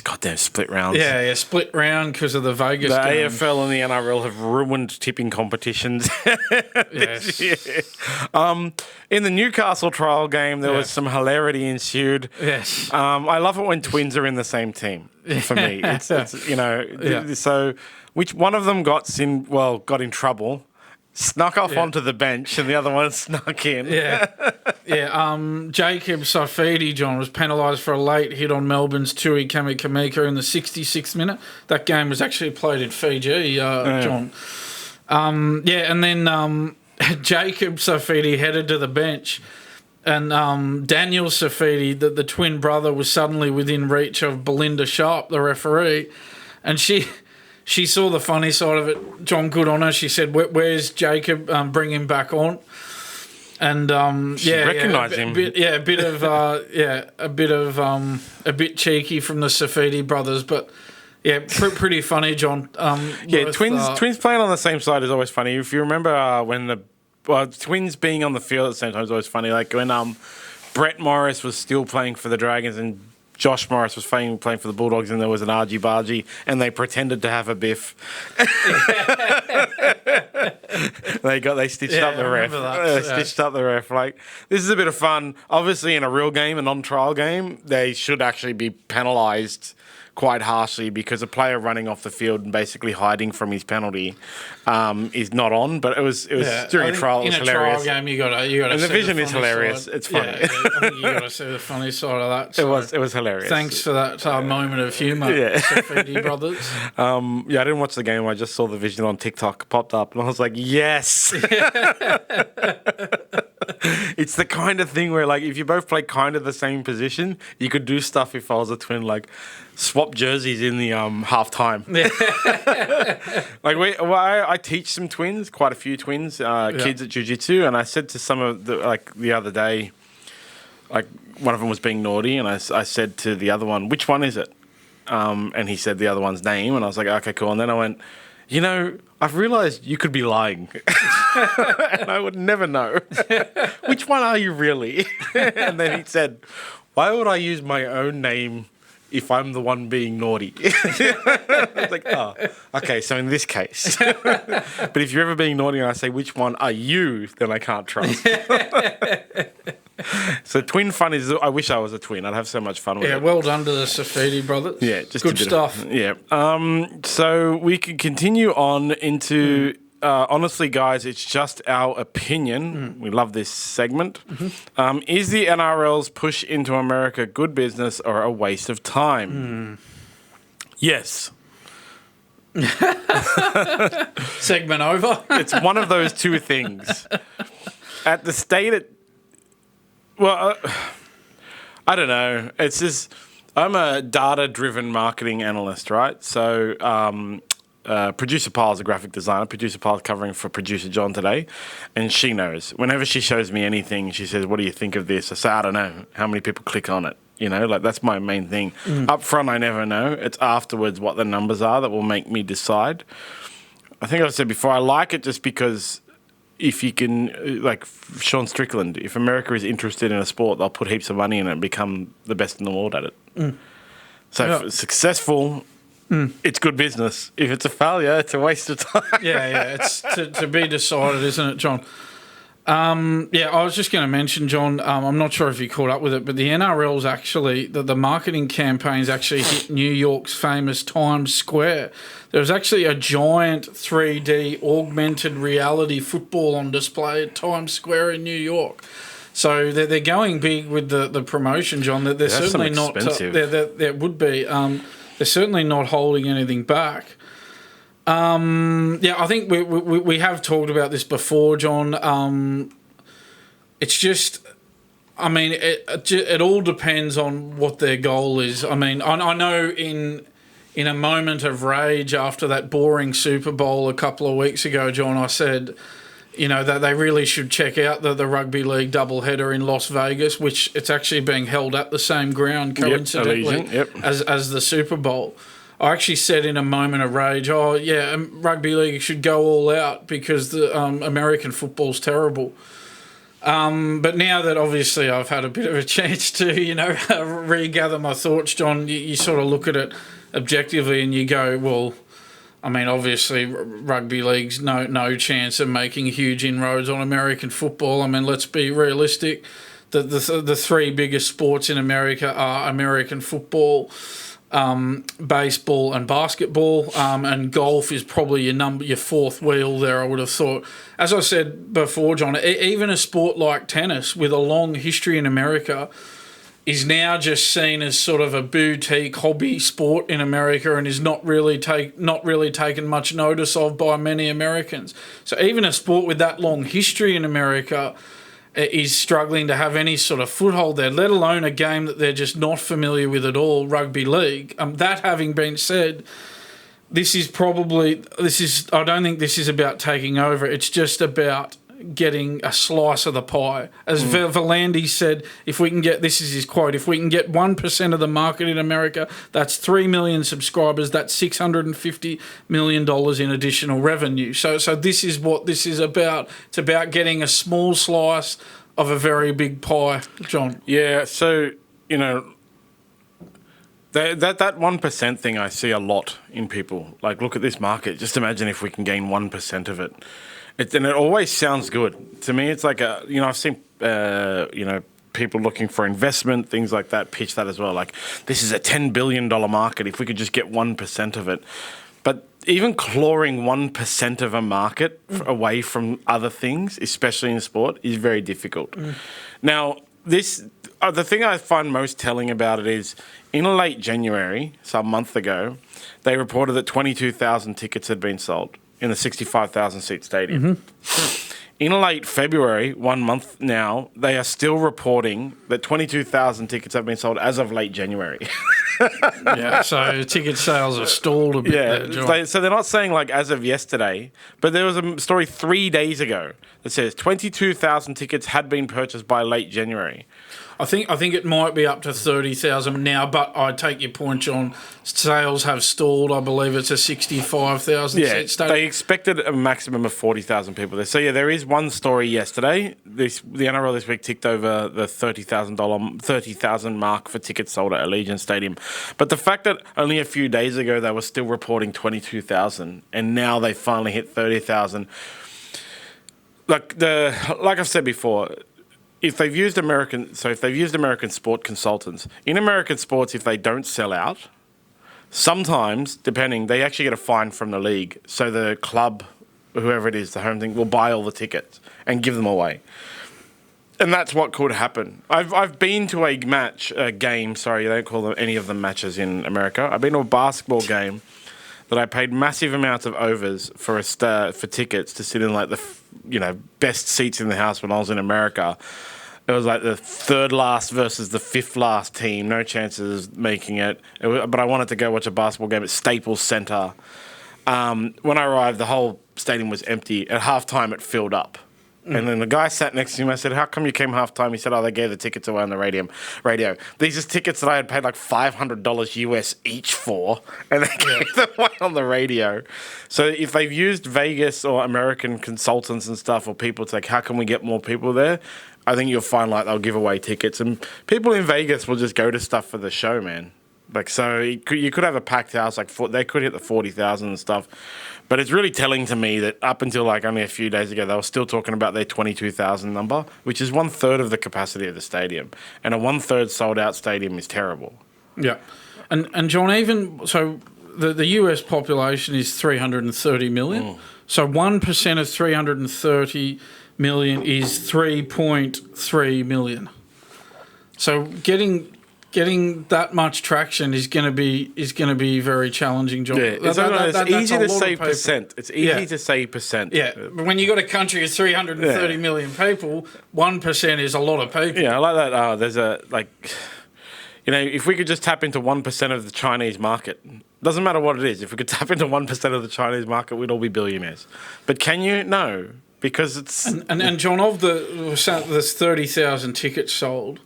goddamn split rounds. Yeah, split round because of the Vegas game. The AFL and the NRL have ruined tipping competitions. Yes. In the Newcastle trial game, there was some hilarity ensued. Yes. I love it when twins are in the same team. For me, it's So, which one of them got in trouble? Snuck off onto the bench, and the other one snuck in. Jacob Saifiti, John, was penalised for a late hit on Melbourne's Tui Kamika in the 66th minute. That game was actually played in Fiji, John. And then Jacob Saifiti headed to the bench, and Daniel Saifiti, the twin brother, was suddenly within reach of Belinda Sharp, the referee, and she saw the funny side of it. John, good on her. She said, "Where's Jacob? Bring him back on." And recognised him. A bit cheeky from the Saifiti brothers, but pretty funny, John. Twins playing on the same side is always funny. If you remember when the twins being on the field at the same time is always funny. Like when Brett Morris was still playing for the Dragons and Josh Morris was playing for the Bulldogs, and there was an argy-bargy, and they pretended to have a biff. They stitched up the ref. Stitched up the ref. Like, this is a bit of fun. Obviously, in a real game, a non-trial game, they should actually be penalised quite harshly because a player running off the field and basically hiding from his penalty is not on. But it was during a trial. It was hilarious. In a trial game, you got to. And the vision is hilarious. Side. It's funny. I think you got to see the funny side of that. So it was hilarious. Thanks for that moment of humour, Saifiti brothers. I didn't watch the game. I just saw the vision on TikTok popped up, and I was like, yes. It's the kind of thing where, like, if you both play kind of the same position, you could do stuff if I was a twin, like swap jerseys in the half time. I teach some twins, quite a few twins, kids at jiu-jitsu, and I said to some of the other day, like one of them was being naughty, and I said to the other one, which one is it? And he said the other one's name, and I was like, okay, cool. And then I went, I've realised you could be lying. And I would never know. Which one are you really? And then he said, why would I use my own name if I'm the one being naughty? I was like, oh, okay, so in this case. But if you're ever being naughty and I say, which one are you, then I can't trust. So twin fun is, I wish I was a twin. I'd have so much fun with it. Yeah, well done to the Saifiti brothers. Yeah, just good stuff. So we can continue on into, honestly, guys, it's just our opinion. We love this segment. Is the NRL's push into America good business or a waste of time? Yes. Segment over. It's one of those two things. At the state I don't know. It's just, I'm a data-driven marketing analyst, right? So Producer Paul's a graphic designer. Producer Paul's covering for Producer John today, and she knows. Whenever she shows me anything, she says, "What do you think of this?" I say, "I don't know. How many people click on it?" That's my main thing. Up front, I never know. It's afterwards what the numbers are that will make me decide. I think I've said before, I like it just because if you can, like Sean Strickland, if America is interested in a sport, they'll put heaps of money in it and become the best in the world at it. So if it's successful, it's good business. If it's a failure, it's a waste of time. It's to be decided, isn't it, John? I was just going to mention, John, I'm not sure if you caught up with it, but the NRL's actually, the marketing campaigns actually hit New York's famous Times Square. There was actually a giant 3D augmented reality football on display at Times Square in New York. So they're going big with the promotion, John. They're certainly not. There would be. They're certainly not holding anything back. I think we have talked about this before, John. It's just, I mean, it all depends on what their goal is. I mean, I know in a moment of rage after that boring Super Bowl a couple of weeks ago, John, I said, that they really should check out the Rugby League doubleheader in Las Vegas, which it's actually being held at the same ground, coincidentally, as the Super Bowl. I actually said in a moment of rage, Rugby League should go all out because the American football's terrible. But now that obviously I've had a bit of a chance to, regather my thoughts, John, you sort of look at it objectively and you go, well, I mean, obviously Rugby League's no chance of making huge inroads on American football. I mean, let's be realistic. The three biggest sports in America are American football, baseball and basketball, and golf is probably your fourth wheel there, I would have thought. As I said before, John, even a sport like tennis with a long history in America is now just seen as sort of a boutique hobby sport in America and is not really taken much notice of by many Americans. So even a sport with that long history in America is struggling to have any sort of foothold there, let alone a game that they're just not familiar with at all, rugby league. That having been said, I don't think this is about taking over. It's just about getting a slice of the pie. As Valandi said, this is his quote, if we can get 1% of the market in America, that's 3 million subscribers, that's $650 million in additional revenue. So this is what this is about. It's about getting a small slice of a very big pie, John. Yeah, so, that 1% thing I see a lot in people. Like, look at this market. Just imagine if we can gain 1% of it. And it always sounds good. To me, it's like I've seen, people looking for investment, things like that, pitch that as well. Like, this is a $10 billion market if we could just get 1% of it. But even clawing 1% of a market away from other things, especially in sport, is very difficult. Now, the thing I find most telling about it is in late January, so a month ago, they reported that 22,000 tickets had been sold in the 65,000 seat stadium. In late February, 1 month now, they are still reporting that 22,000 tickets have been sold as of late January. So ticket sales are stalled a bit there, John. So they're not saying like as of yesterday, but there was a story 3 days ago that says 22,000 tickets had been purchased by late January. I think it might be up to 30,000 now, but I take your point, John. Sales have stalled. I believe it's a 65,000 seat stadium. They expected a maximum of 40,000 people there. So yeah, there is one story yesterday. The NRL this week ticked over the $30,000 mark for tickets sold at Allegiant Stadium. But the fact that only a few days ago they were still reporting 22,000, and now they finally hit 30,000. Like I've said before. If they've used American sport consultants, in American sports, if they don't sell out, sometimes, they actually get a fine from the league. So the club, whoever it is, the home thing, will buy all the tickets and give them away. And that's what could happen. I've been to a game, sorry, they don't call them any of the matches in America. I've been to a basketball game that I paid massive amounts of overs for tickets to sit in like the best seats in the house when I was in America. It was like the third last versus the fifth last team. No chances of making it. But I wanted to go watch a basketball game at Staples Center. When I arrived, the whole stadium was empty. At halftime, it filled up. And then the guy sat next to him. I said, "How come you came halftime?" He said, "Oh, they gave the tickets away on the radio. These are tickets that I had paid like $500 US each for, and they gave them away on the radio." So if they've used Vegas or American consultants and stuff or people to like, how can we get more people there? I think you'll find like they'll give away tickets, and people in Vegas will just go to stuff for the show, man. Like, so you could have a packed house, like they could hit the 40,000 and stuff. But it's really telling to me that up until like only a few days ago, they were still talking about their 22,000 number, which is 1/3 of the capacity of the stadium. And a 1/3 sold out stadium is terrible. Yeah. And John, even so, the US population is 330 million. So 1% of 330 million is 3.3 million. So getting that much traction is going to be very challenging, John. Yeah, it's easy to say percent. It's easy to say percent. Yeah, but when you got a country of 330 million people, 1% is a lot of people. Yeah, I like that. There's if we could just tap into 1% of the Chinese market, doesn't matter what it is. If we could tap into 1% of the Chinese market, we'd all be billionaires. But can you? No, because it's and John, of there's 30,000 tickets sold.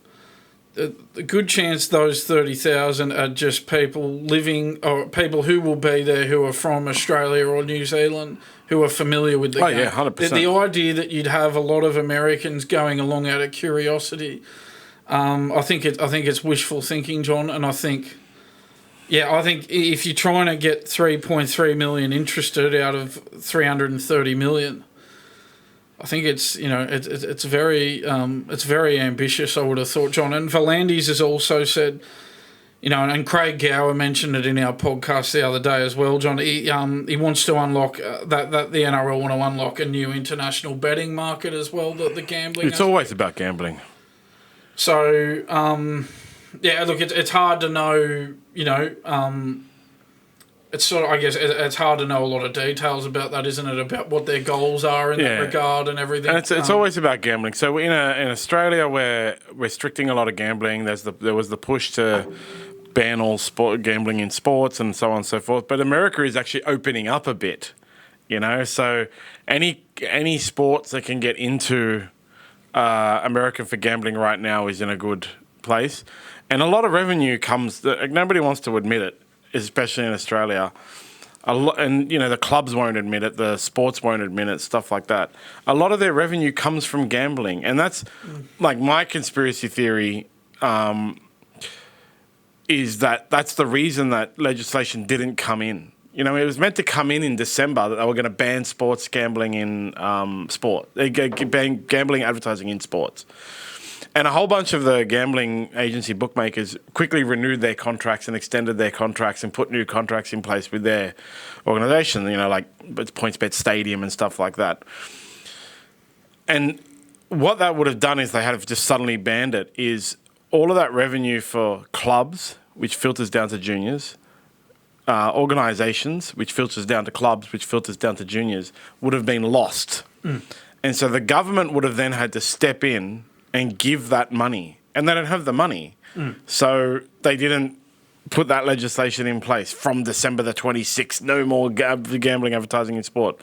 A good chance those 30,000 are just people living or people who will be there who are from Australia or New Zealand who are familiar with the game. Yeah, 100%. The idea that you'd have a lot of Americans going along out of curiosity, I think it's wishful thinking, John, and I think if you're trying to get 3.3 million interested out of 330 million, I think it's very ambitious, I would have thought, John. And Volandis has also said, and Craig Gower mentioned it in our podcast the other day as well, John. He wants to unlock that the NRL want to unlock a new international betting market as well. The gambling. It's always about gambling. So look, it's hard to know, It's sort of, I guess, it's hard to know a lot of details about that, isn't it? About what their goals are in that regard and everything. And it's always about gambling. So in Australia, we're restricting a lot of gambling. There was the push to ban all gambling in sports and so on and so forth. But America is actually opening up a bit, So any sports that can get into America for gambling right now is in a good place, and a lot of revenue comes. Nobody wants to admit it, especially in Australia. And the clubs won't admit it, the sports won't admit it, stuff like that. A lot of their revenue comes from gambling, and that's like my conspiracy theory. Is that's the reason that legislation didn't come in. It was meant to come in December that they were going to ban sports gambling in sport. They ban gambling advertising in sports. And a whole bunch of the gambling agency bookmakers quickly renewed their contracts and extended their contracts and put new contracts in place with their organisation, like PointsBet Stadium and stuff like that. And what that would have done is they have just suddenly banned it, is all of that revenue for clubs, which filters down to juniors, organisations, which filters down to clubs, which filters down to juniors, would have been lost. And so the government would have then had to step in and give that money. And they don't have the money. So they didn't put that legislation in place from December the 26th, no more gambling advertising in sport.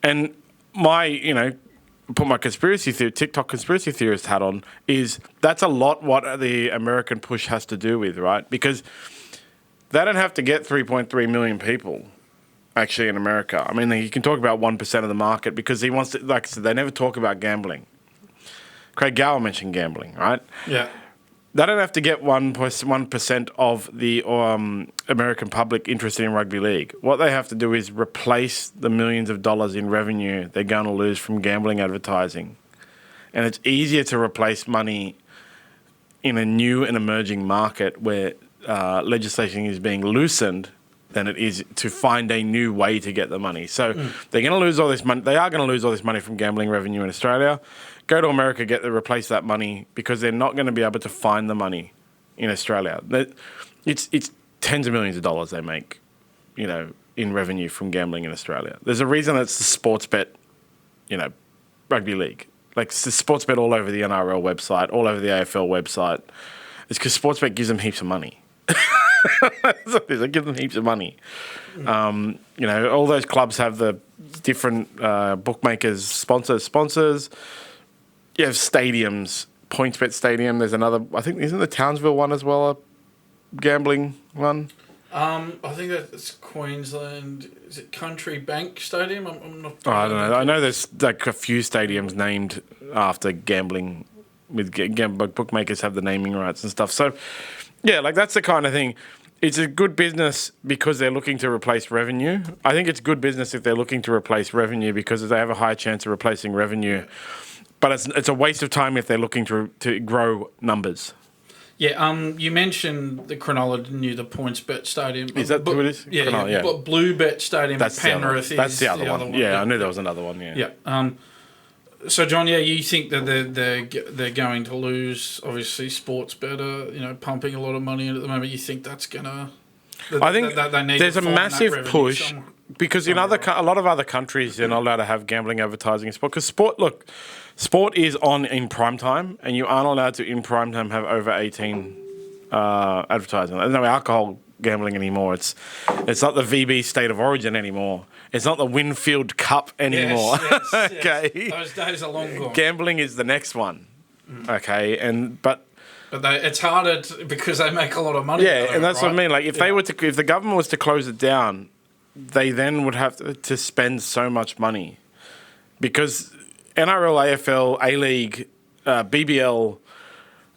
And put my TikTok conspiracy theorist hat on, is that's a lot what the American push has to do with, right? Because they don't have to get 3.3 million people actually in America. I mean, you can talk about 1% of the market because he wants to, like I said, they never talk about gambling. Craig Gower mentioned gambling, right? Yeah. They don't have to get 1% of the American public interested in rugby league. What they have to do is replace the millions of dollars in revenue they're going to lose from gambling advertising. And it's easier to replace money in a new and emerging market where legislation is being loosened than it is to find a new way to get the money. So they're going to lose all this money. They are going to lose all this money from gambling revenue in Australia. Go to America, replace that money, because they're not going to be able to find the money in Australia. It's tens of millions of dollars they make, in revenue from gambling in Australia. There's a reason it's the SportsBet, rugby league. Like, it's the SportsBet all over the NRL website, all over the AFL website. It's because SportsBet gives them heaps of money. They give them heaps of money. All those clubs have the different bookmakers, sponsors. You have stadiums, PointsBet Stadium. There's another, I think, isn't the Townsville one as well a gambling one? I think that's Queensland. Is it Country Bank Stadium? I'm not. I don't know. I know there's like a few stadiums named after gambling. With bookmakers have the naming rights and stuff. So, yeah, like that's the kind of thing. It's a good business because they're looking to replace revenue. I think it's good business if they're looking to replace revenue because they have a high chance of replacing revenue. But it's a waste of time if they're looking to grow numbers. Yeah, you mentioned the Cronulla knew the PointsBet Stadium. Is that who it is? Yeah, Cronulla, you've got Bluebet Stadium that's at Penrith. That's the other one. Yeah, I knew there was another one, Yeah. So, John, you think that they're going to lose, obviously, sports better, pumping a lot of money in at the moment. You think that's going to... I think they need there's a massive push somewhere. Because in a lot of other countries, they're not allowed to have gambling advertising in sport. Because sport is on in prime time, and you aren't allowed to in prime time have over 18 advertising. There's no alcohol gambling anymore. It's not the VB State of Origin anymore. It's not the Winfield Cup anymore. Yes, okay, yes. Those days are long gone. Gambling is the next one. Okay, but it's harder because they make a lot of money. Yeah, and that's what I mean. Like if the government was to close it down, they then would have to spend so much money because NRL, AFL, A-League, BBL,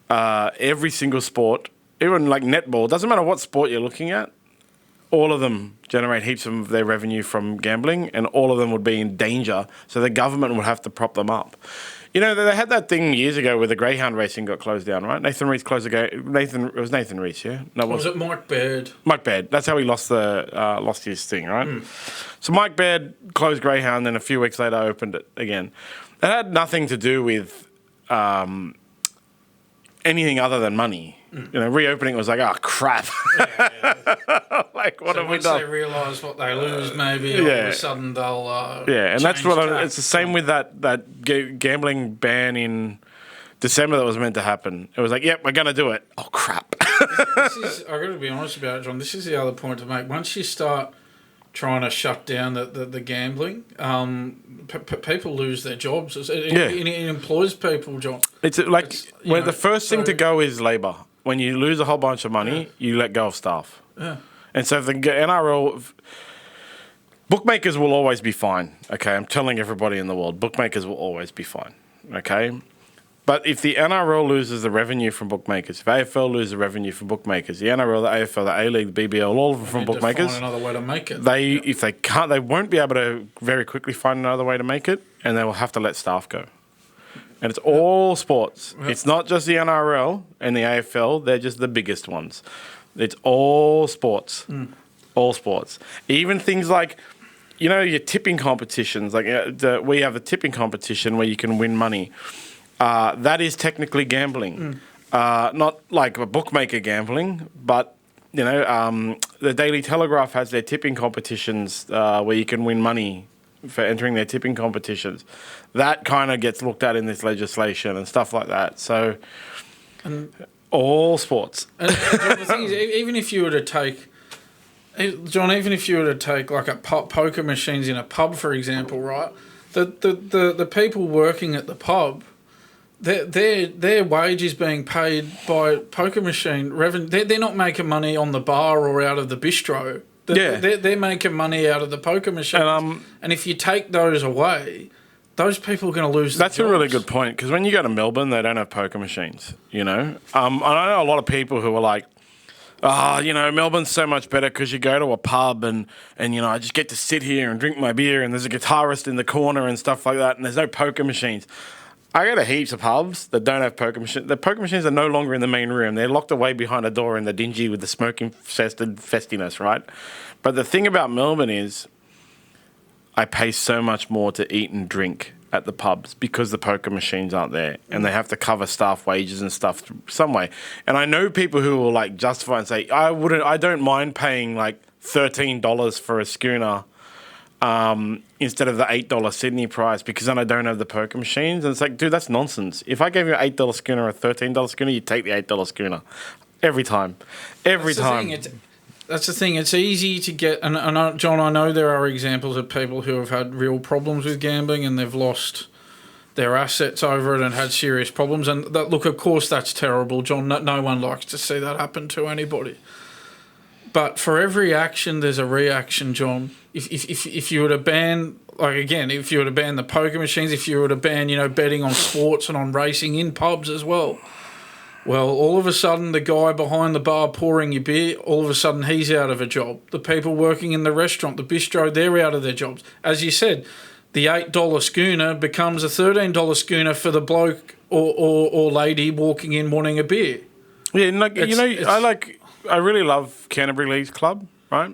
every single sport, even like netball, doesn't matter what sport you're looking at, all of them generate heaps of their revenue from gambling and all of them would be in danger, so the government would have to prop them up. They had that thing years ago where the greyhound racing got closed down, right? Nathan Rees closed the game. It was Nathan Rees, yeah? No, was it Mike Baird? Mike Baird. That's how he lost his thing, right? So Mike Baird closed greyhound, then a few weeks later opened it again. That had nothing to do with anything other than money. Reopening was like, oh, crap. Like, what have we done? Once they realise what they lose, maybe all of a sudden they'll and that's it's the same with that gambling ban in December that was meant to happen. It was like, yep, we're going to do it. Oh, crap. I've got to be honest about it, John. This is the other point to make. Once you start trying to shut down the gambling, people lose their jobs. It employs people, John. The first thing to go is labour. When you lose a whole bunch of money, you let go of staff. Yeah. And so if the NRL... Bookmakers will always be fine, okay? I'm telling everybody in the world, bookmakers will always be fine, okay? But if the NRL loses the revenue from bookmakers, if AFL loses the revenue from bookmakers, the NRL, the AFL, the A-League, the BBL, all of them from bookmakers... Find another way to make it. If they can't, they won't be able to very quickly find another way to make it, and they will have to let staff go. And it's all sports. Yep. It's not just the NRL and the AFL. They're just the biggest ones. It's all sports. All sports. Even things like, your tipping competitions. Like we have a tipping competition where you can win money. That is technically gambling. Not like a bookmaker gambling, but, the Daily Telegraph has their tipping competitions where you can win money for entering their tipping competitions. That kind of gets looked at in this legislation and stuff like that. So, all sports. And the thing is, even if you were to take, John, like a poker machines in a pub, for example, right? The people working at the pub, their wage is being paid by poker machine revenue. They're not making money on the bar or out of the bistro. They're making money out of the poker machines. And if you take those away, those people are going to lose their jobs. That's a really good point, because when you go to Melbourne, they don't have poker machines, I know a lot of people who are like, Melbourne's so much better because you go to a pub and I just get to sit here and drink my beer and there's a guitarist in the corner and stuff like that and there's no poker machines. I go to heaps of pubs that don't have poker machines. The poker machines are no longer in the main room. They're locked away behind a door in the dingy with the smoke-infested festiness, right? But the thing about Melbourne is I pay so much more to eat and drink at the pubs because the poker machines aren't there and they have to cover staff wages and stuff some way. And I know people who will like justify and say, I don't mind paying like $13 for a schooner instead of the $8 Sydney price because then I don't have the poker machines. And it's like, dude, that's nonsense. If I gave you an $8 schooner or a $13 schooner, you'd take the $8 schooner. Every time. Every time. That's the thing. It's easy to get... And John, I know there are examples of people who have had real problems with gambling and they've lost their assets over it and had serious problems. And look, of course, that's terrible, John. No one likes to see that happen to anybody. But for every action, there's a reaction, John. If you were to ban... Like, again, if you were to ban the poker machines, if you were to ban, betting on sports and on racing in pubs as well, well, all of a sudden, the guy behind the bar pouring your beer, all of a sudden, he's out of a job. The people working in the restaurant, the bistro, they're out of their jobs. As you said, the $8 schooner becomes a $13 schooner for the bloke or lady walking in wanting a beer. Yeah, I really love Canterbury Leagues Club, right?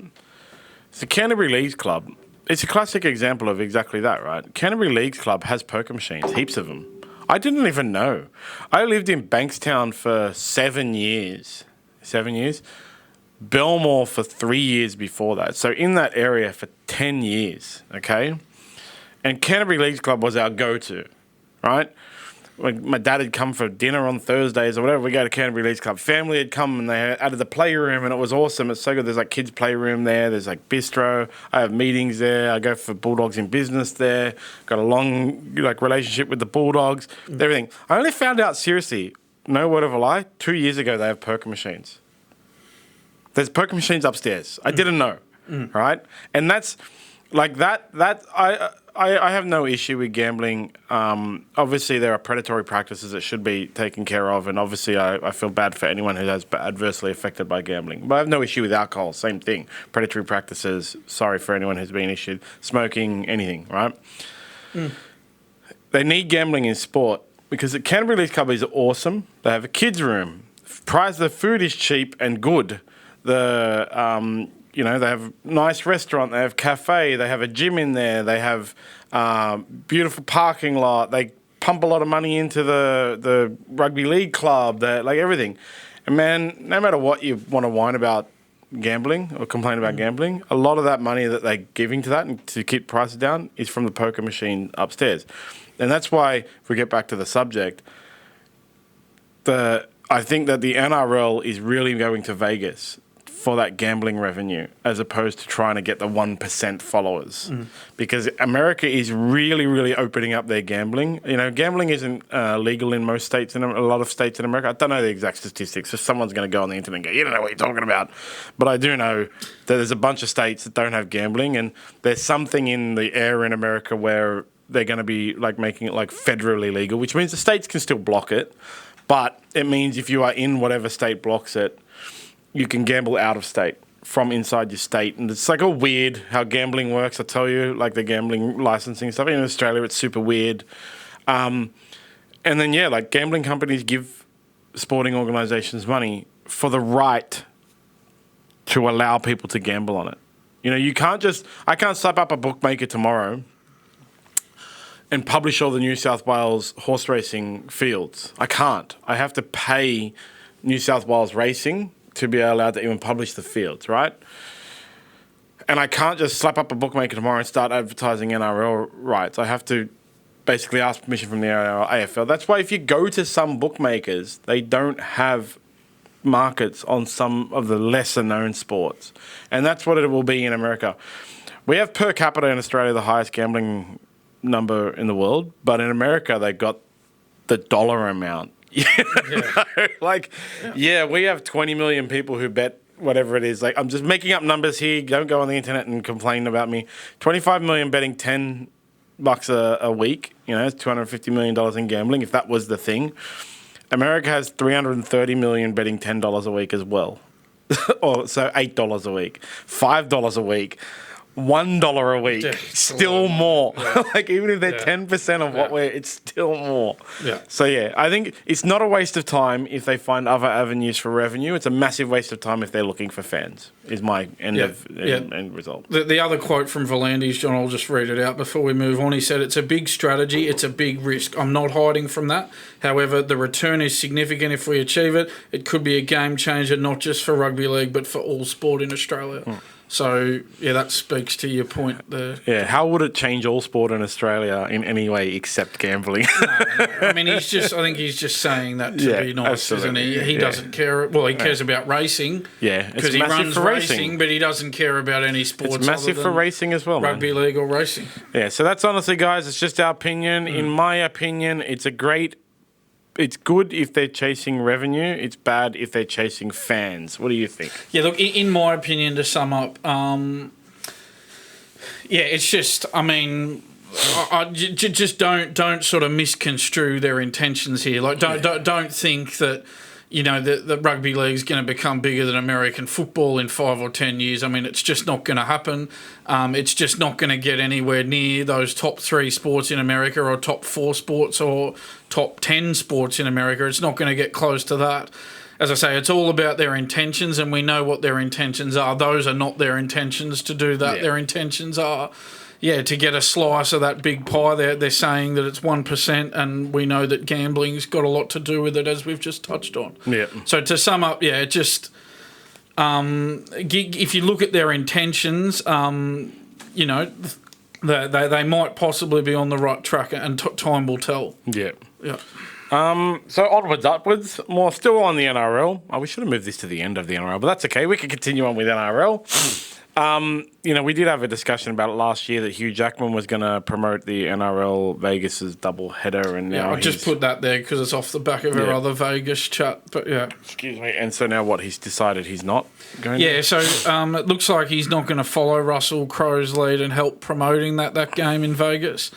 It's the Canterbury Leagues Club. It's a classic example of exactly that, right? Canterbury Leagues Club has poker machines, heaps of them. I didn't even know. I lived in Bankstown for 7 years. 7 years. Belmore for 3 years before that. So in that area for 10 years, okay? And Canterbury Leagues Club was our go-to, right? When my dad had come for dinner on Thursdays or whatever, we go to Canterbury Leagues Club. Family had come and they added the playroom and it was awesome. It's so good. There's like kids' playroom there. There's like bistro. I have meetings there. I go for Bulldogs in business there. Got a long relationship with the Bulldogs. Everything. I only found out, seriously, no word of a lie, 2 years ago they have poker machines. There's poker machines upstairs. I didn't know, right? And that's like that. I have no issue with gambling. Obviously, there are predatory practices that should be taken care of, and obviously, I feel bad for anyone who has adversely affected by gambling. But I have no issue with alcohol. Same thing. Predatory practices. Sorry for anyone who's been issued. Smoking, anything, right? They need gambling in sport because the Canterbury Leagues Club is awesome. They have a kids' room. The food is cheap and good. They have nice restaurant, they have cafe, they have a gym in there, they have beautiful parking lot, they pump a lot of money into the rugby league club, everything. And man, no matter what you want to whine about gambling or complain about gambling, a lot of that money that they're giving to that and to keep prices down is from the poker machine upstairs. And that's why, if we get back to the subject, I think that the NRL is really going to Vegas for that gambling revenue as opposed to trying to get the 1% followers. Because America is really, really opening up their gambling. Gambling isn't legal in most states, in a lot of states in America. I don't know the exact statistics, so someone's going to go on the internet and go, you don't know what you're talking about. But I do know that there's a bunch of states that don't have gambling, and there's something in the air in America where they're going to be making it federally legal, which means the states can still block it. But it means if you are in whatever state blocks it, you can gamble out of state from inside your state. And it's all weird how gambling works, I tell you, the gambling licensing stuff. In Australia, it's super weird. And then, gambling companies give sporting organisations money for the right to allow people to gamble on it. You can't I can't slap up a bookmaker tomorrow and publish all the New South Wales horse racing fields. I can't. I have to pay New South Wales Racing to be allowed to even publish the fields, right? And I can't just slap up a bookmaker tomorrow and start advertising NRL rights. I have to basically ask permission from the AFL. That's why if you go to some bookmakers, they don't have markets on some of the lesser-known sports. And that's what it will be in America. We have per capita in Australia the highest gambling number in the world, but in America they got the dollar amount. We have 20 million people who bet whatever it is. I'm just making up numbers here. Don't go on the internet and complain about me. 25 million betting $10 a week. It's $250 million in gambling, if that was the thing. America has 330 million betting $10 a week as well. So $8 a week, $5 a week. $1 a week, still more. Even if they're 10% of what it's still more. So I think it's not a waste of time if they find other avenues for revenue. It's a massive waste of time if they're looking for fans. Is my end result. The other quote from Volandis, John, I'll just read it out before we move on. He said, "It's a big strategy. It's a big risk. I'm not hiding from that. However, the return is significant if we achieve it. It could be a game changer, not just for rugby league, but for all sport in Australia." So, yeah, that speaks to your point there. Yeah, how would it change all sport in Australia in any way except gambling? No. I mean, I think he's just saying that to be nice, absolutely. isn't he? He doesn't care. Well, he cares about racing. Yeah, because he runs racing, but he doesn't care about any sports. It's massive for racing as well, rugby league or racing. Yeah, so that's honestly, guys, it's just our opinion. In my opinion, it's good if they're chasing revenue. It's bad if they're chasing fans. What do you think? Yeah, look, in my opinion, to sum up, it's just, I mean, just don't sort of misconstrue their intentions here. Like, don't think that, you know, the rugby league's going to become bigger than American football in 5 or 10 years. I mean, it's just not going to happen. It's just not going to get anywhere near those top 3 sports in America or top 4 sports or top 10 sports in America. It's not going to get close to that. As I say, it's all about their intentions, and we know what their intentions are. Those are not their intentions to do that. Yeah. Their intentions are, to get a slice of that big pie. They're saying that it's 1%, and we know that gambling's got a lot to do with it, as we've just touched on. Yeah. So to sum up, just if you look at their intentions, you know, they might possibly be on the right track, and time will tell. Yeah. Yeah. So onwards, upwards, more still on the NRL. Oh, we should have moved this to the end of the NRL, but that's okay. We can continue on with NRL. You know, we did have a discussion about it last year that Hugh Jackman was going to promote the NRL Vegas's double header, and now I just put that there because it's off the back of our other Vegas chat. But excuse me. And so now what? He's decided he's not going. Yeah. So it looks like he's not going to follow Russell Crowe's lead and help promoting that game in Vegas.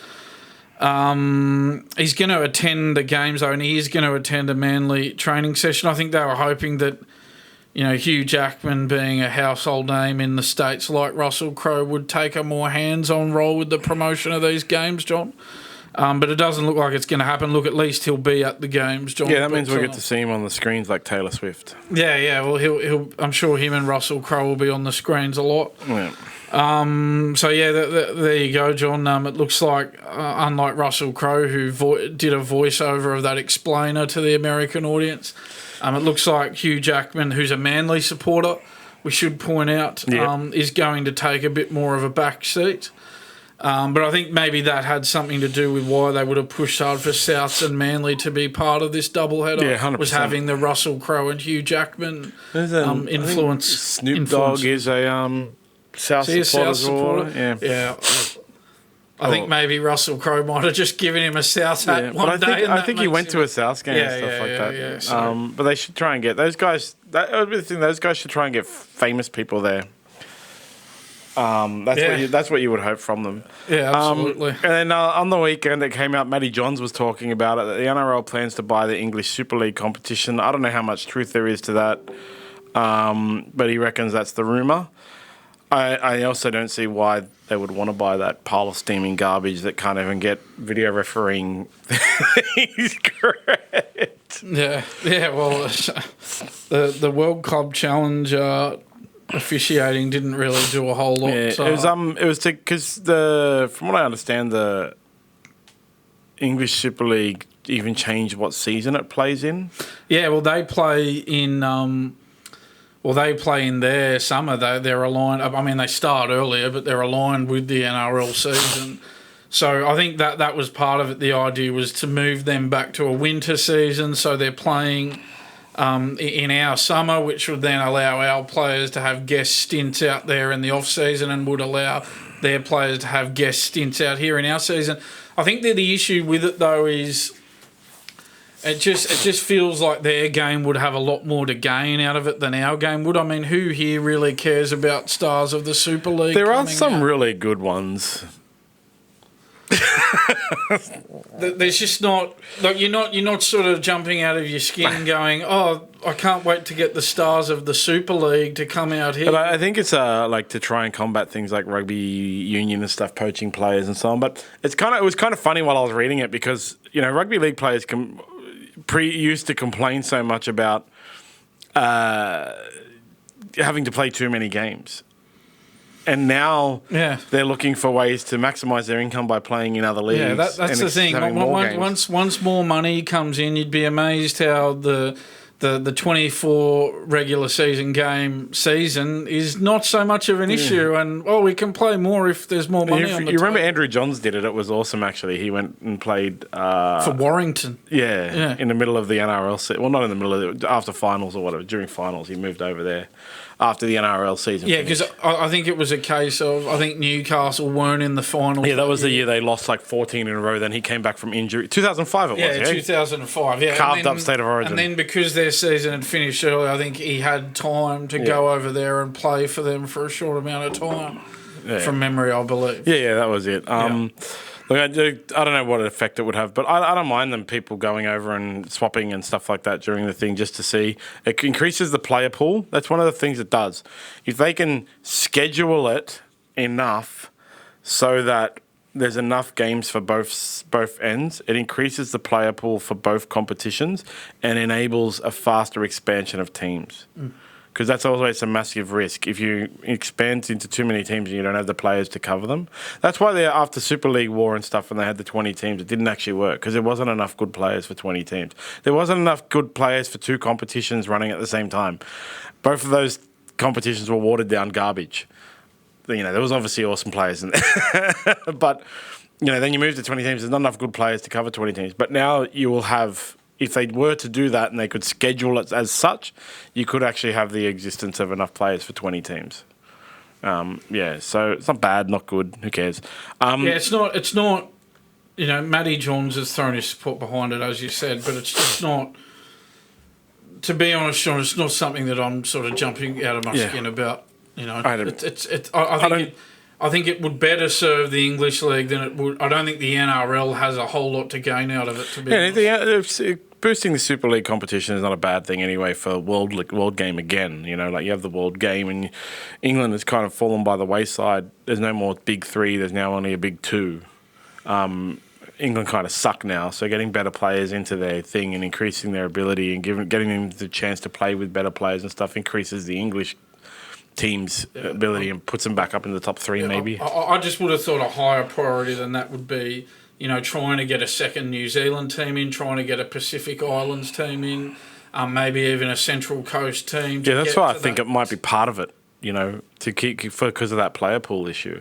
He's going to attend the games though, and he is going to attend a Manly training session. I think they were hoping that, you know, Hugh Jackman, being a household name in the States like Russell Crowe, would take a more hands-on role with the promotion of these games, John. But it doesn't look like it's going to happen. Look, at least he'll be at the games, John. Yeah, that means we'll get to see him on the screens like Taylor Swift. Yeah. Well, he'll. I'm sure him and Russell Crowe will be on the screens a lot. Yeah. So there you go, John. It looks like, unlike Russell Crowe, who did a voiceover of that explainer to the American audience, it looks like Hugh Jackman, who's a Manly supporter, we should point out, is going to take a bit more of a back seat. But I think maybe that had something to do with why they would have pushed hard for Souths and Manly to be part of this doubleheader. Yeah, 100%. Was having the Russell Crowe and Hugh Jackman influence. Snoop Dogg is a South supporter. Yeah. I think maybe Russell Crowe might have just given him a South hat one day. I think he went to a South game and stuff like that. Yeah, so. But they should try and get those guys. Those guys should try and get famous people there. That's what you would hope from them. Yeah, absolutely. And then on the weekend, it came out. Matty Johns was talking about it, that the NRL plans to buy the English Super League competition. I don't know how much truth there is to that, but he reckons that's the rumour. I also don't see why they would want to buy that pile of steaming garbage that can't even get video refereeing. He's correct. Yeah. Well, the World Club Challenge officiating didn't really do a whole lot. Yeah, it was because from what I understand, the English Super League even changed what season it plays in. Yeah, well, they play in. They play in their summer. They're aligned. I mean, they start earlier, but they're aligned with the NRL season. So I think that was part of it. The idea was to move them back to a winter season, so they're playing in our summer, which would then allow our players to have guest stints out there in the off season, and would allow their players to have guest stints out here in our season. I think that the issue with it though is it just feels like their game would have a lot more to gain out of it than our game would. I mean, who here really cares about stars of the Super League? There are some really good ones. There's just not like you're not sort of jumping out of your skin going, oh, I can't wait to get the stars of the Super League to come out here. But I think it's like to try and combat things like rugby union and stuff, poaching players and so on. But it was kind of funny while I was reading it because rugby league players used to complain so much about having to play too many games. And now they're looking for ways to maximise their income by playing in other leagues. Yeah, that's the thing. Once more money comes in, you'd be amazed how the the 24 regular season game season is not so much of an issue, and we can play more if there's more money on the You remember Andrew Johns did it? It was awesome, actually. He went and played for Warrington. Yeah, in the middle of the NRL season. Well, not in the middle of it, after finals or whatever. During finals, he moved over there after the NRL season. Yeah, because I think it was a case of Newcastle weren't in the finals. Yeah, that was the year they lost like 14 in a row. Then he came back from injury. 2005 it was, yeah? 2005, yeah. Carved up State of Origin. And then because their season had finished early, I think he had time to go over there and play for them for a short amount of time. Yeah. From memory, I believe. Yeah, that was it. Look, I don't know what effect it would have, but I don't mind them people going over and swapping and stuff like that during the thing just to see. It increases the player pool. That's one of the things it does. If they can schedule it enough so that there's enough games for both ends, it increases the player pool for both competitions and enables a faster expansion of teams. Because that's always a massive risk. If you expand into too many teams and you don't have the players to cover them. That's why after Super League War and stuff, when they had the 20 teams, it didn't actually work because there wasn't enough good players for 20 teams. There wasn't enough good players for two competitions running at the same time. Both of those competitions were watered down garbage. There was obviously awesome players in there. But, then you move to 20 teams, there's not enough good players to cover 20 teams. But now you will have... If they were to do that and they could schedule it as such, you could actually have the existence of enough players for 20 teams. So it's not bad, not good. Who cares? It's not. Matty Johns has thrown his support behind it, as you said, but it's just not. To be honest, Sean, it's not something that I'm sort of jumping out of my skin about. I think it would better serve the English League than it would. I don't think the NRL has a whole lot to gain out of it, to be honest. Boosting the Super League competition is not a bad thing anyway for world game again. You have the world game, and England has kind of fallen by the wayside. There's no more big three. There's now only a big two. England kind of suck now, so getting better players into their thing and increasing their ability and getting them the chance to play with better players and stuff increases the English team's ability and puts them back up in the top three, maybe. I just would have thought a higher priority than that would be, trying to get a second New Zealand team in, trying to get a Pacific Islands team in, maybe even a Central Coast team. Yeah, that's why I think it might be part of it, to keep because of that player pool issue.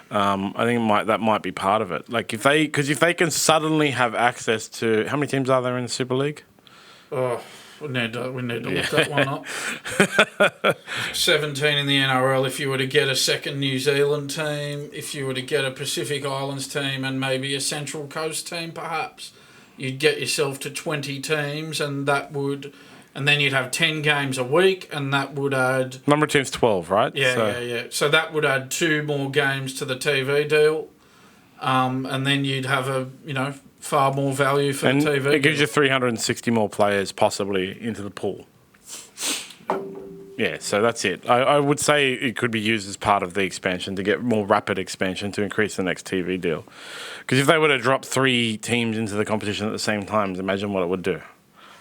I think that might be part of it. Like if they can suddenly have access to how many teams are there in the Super League? We need to look that one up. 17 in the NRL. If you were to get a second New Zealand team, if you were to get a Pacific Islands team and maybe a Central Coast team, perhaps, you'd get yourself to 20 teams, and then you'd have 10 games a week, and that would add... Number of teams 12, right? Yeah. So that would add 2 more games to the TV deal, and then you'd have far more value for the TV. It gives you 360 more players possibly into the pool. Yeah, so that's it. I would say it could be used as part of the expansion to get more rapid expansion to increase the next TV deal. Because if they were to drop 3 teams into the competition at the same time, imagine what it would do.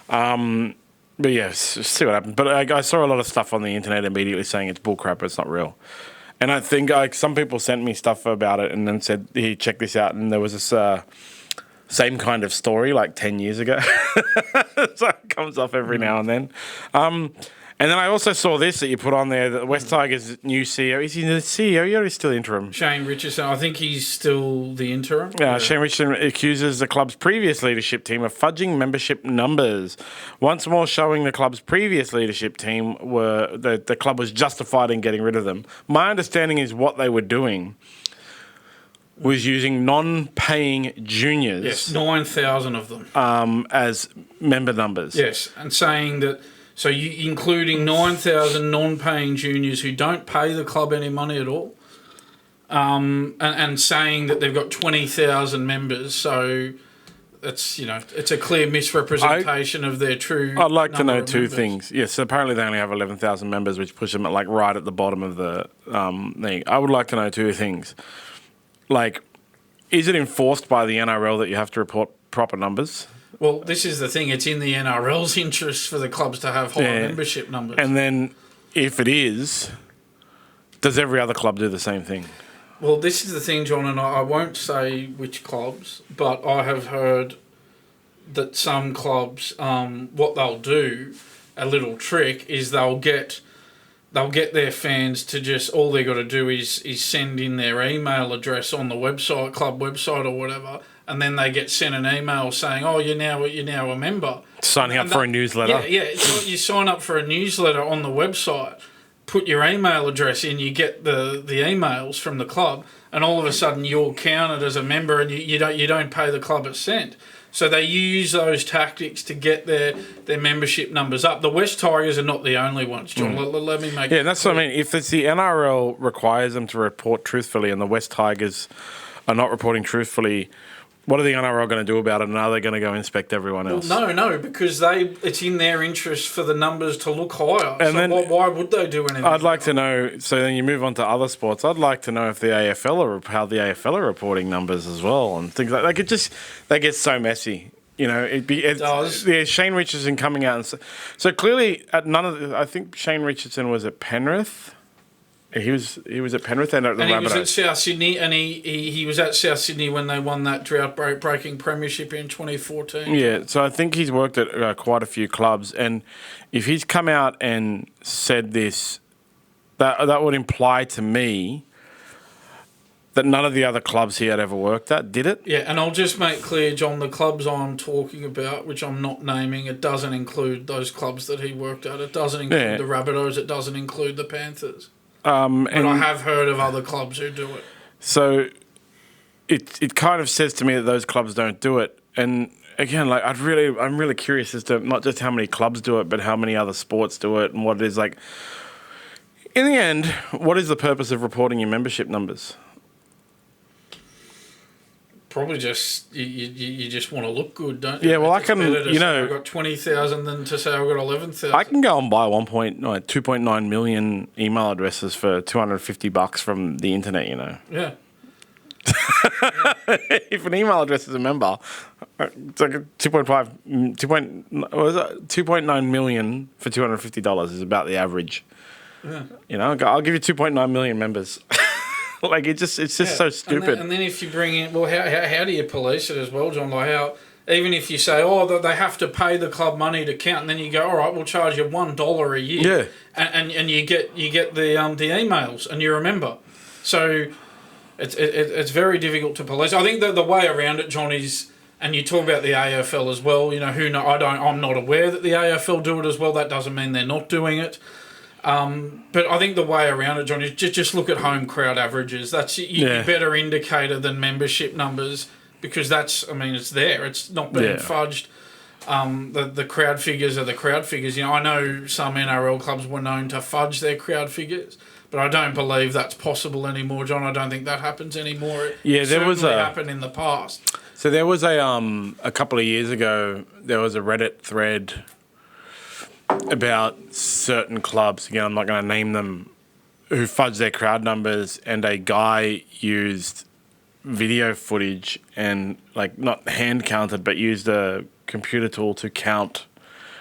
But yes, see what happens. But I saw a lot of stuff on the internet immediately saying it's bullcrap, it's not real. And I think some people sent me stuff about it and then said, here, check this out. And there was this... same kind of story like 10 years ago. So it comes off every now and then. And then I also saw this that you put on there, that West Tigers' new CEO. Is he the CEO or is he still interim? Shane Richardson. I think he's still the interim. Shane Richardson accuses the club's previous leadership team of fudging membership numbers. Once more showing the club's previous leadership team the club was justified in getting rid of them. My understanding is what they were doing was using non-paying juniors. Yes, 9,000 of them. As member numbers. Yes, and saying that, so you including 9,000 non-paying juniors who don't pay the club any money at all, and saying that they've got 20,000 members, so that's, it's a clear misrepresentation of their true I'd like to know members. 2 things. Yes, so apparently they only have 11,000 members, which push them at right at the bottom of the thing. I would like to know 2 things. Is it enforced by the NRL that you have to report proper numbers? Well, this is the thing. It's in the NRL's interest for the clubs to have high membership numbers. And then, if it is, does every other club do the same thing? Well, this is the thing, John, and I won't say which clubs, but I have heard that some clubs, what they'll do, a little trick, is they'll get their fans to just, all they got to do is send in their email address on the website, club website or whatever, and then they get sent an email saying, "Oh, you're now a member." Signing up for a newsletter. Yeah. So you sign up for a newsletter on the website, put your email address in, you get the emails from the club, and all of a sudden you're counted as a member, and you don't pay the club a cent. So they use those tactics to get their membership numbers up. The West Tigers are not the only ones, John. Let me make. Yeah, that's what I mean. If it's the NRL requires them to report truthfully, and the West Tigers are not reporting truthfully, what are the NRL going to do about it? And are they going to go inspect everyone else? Well, no, because it's in their interest for the numbers to look higher. And so then, why would they do anything? I'd like to know. So then you move on to other sports. I'd like to know if the AFL how the AFL are reporting numbers as well and things like that. They get so messy. You know, it does. Yeah, Shane Richardson coming out and so clearly at none of I think Shane Richardson was at Penrith. He was at Penrith and at the Rabbitohs. He was at South Sydney, and he was at South Sydney when they won that drought-breaking premiership in 2014. Yeah, so I think he's worked at quite a few clubs, and if he's come out and said this, that would imply to me that none of the other clubs he had ever worked at did it. Yeah, and I'll just make clear, John, the clubs I'm talking about, which I'm not naming, it doesn't include those clubs that he worked at. It doesn't include the Rabbitohs. It doesn't include the Panthers. And I have heard of other clubs who do it. So it kind of says to me that those clubs don't do it. And again, like I'm really curious as to not just how many clubs do it, but how many other sports do it and what it is like. In the end, what is the purpose of reporting your membership numbers? Probably just you just want to look good, don't you? Yeah, well, I can, I've got 20,000 than to say I've got 11,000. I can go and buy 2.9 million email addresses for $250 from the internet. You know. Yeah. If an email address is a member, it's like 2.9 million for $250 is about the average. Yeah. You know, I'll give you 2.9 million members. Like it's just so stupid. And then if you bring in, well, how do you police it as well, John? Like how, even if you say, oh, they have to pay the club money to count, and then you go, all right, we'll charge you $1 a year, and you get the emails, and you remember. So it's very difficult to police. I think the way around it, John, is, and you talk about the AFL as well. You know, I'm not aware that the AFL do it as well. That doesn't mean they're not doing it. But I think the way around it, John, is just look at home crowd averages. That's a better indicator than membership numbers, because it's there. It's not being fudged. The crowd figures are the crowd figures. You know, I know some NRL clubs were known to fudge their crowd figures, but I don't believe that's possible anymore, John. I don't think that happens anymore. It happened in the past. So there was a couple of years ago, there was a Reddit thread about certain clubs, again, I'm not going to name them, who fudged their crowd numbers, and a guy used video footage and, like, not hand counted, but used a computer tool to count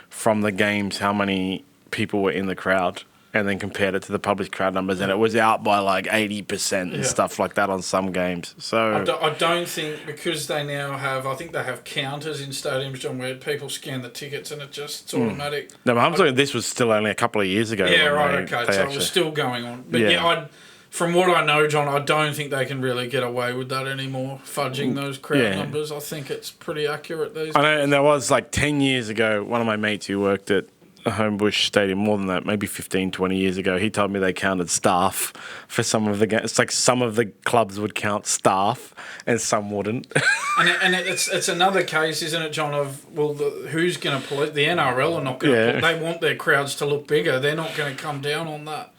from the games how many people were in the crowd, and then compared it to the published crowd numbers, and it was out by like 80% and stuff like that on some games. So I don't think, because they now have, I think they have counters in stadiums, John, where people scan the tickets and it's automatic. No, but I'm talking, this was still only a couple of years ago. Yeah, right, okay. So it was still going on. But from what I know, John, I don't think they can really get away with that anymore, fudging those crowd numbers. I think it's pretty accurate these days. I know, and there was like 10 years ago, one of my mates who worked at Homebush Stadium, more than that, maybe 15, 20 years ago, he told me they counted staff for some of the games. It's like some of the clubs would count staff and some wouldn't. and it's another case, isn't it, John, of, well, who's going to police? The NRL are not going to. They want their crowds to look bigger. They're not going to come down on that.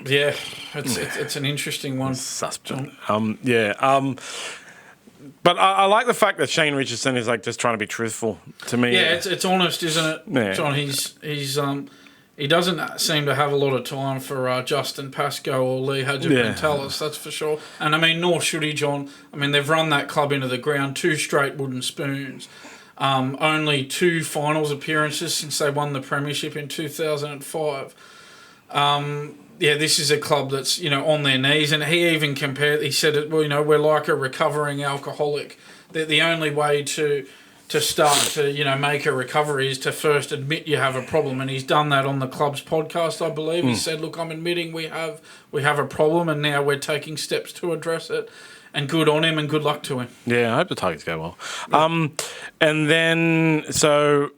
It's an interesting one. Suspect. But I like the fact that Shane Richardson is like just trying to be truthful to me. Yeah, it's honest, isn't it, John? He doesn't seem to have a lot of time for Justin Pascoe or Lee Hadjipantelis, that's for sure. And I mean, nor should he, John. I mean, they've run that club into the ground, 2 straight wooden spoons. Only 2 finals appearances since they won the premiership in 2005. this is a club that's, on their knees. And he even he said, well, we're like a recovering alcoholic. The only way to start to, make a recovery is to first admit you have a problem. And he's done that on the club's podcast, I believe. He said, look, I'm admitting we have a problem, and now we're taking steps to address it. And good on him, and good luck to him. Yeah, I hope the Tigers go well. Yeah. And then, so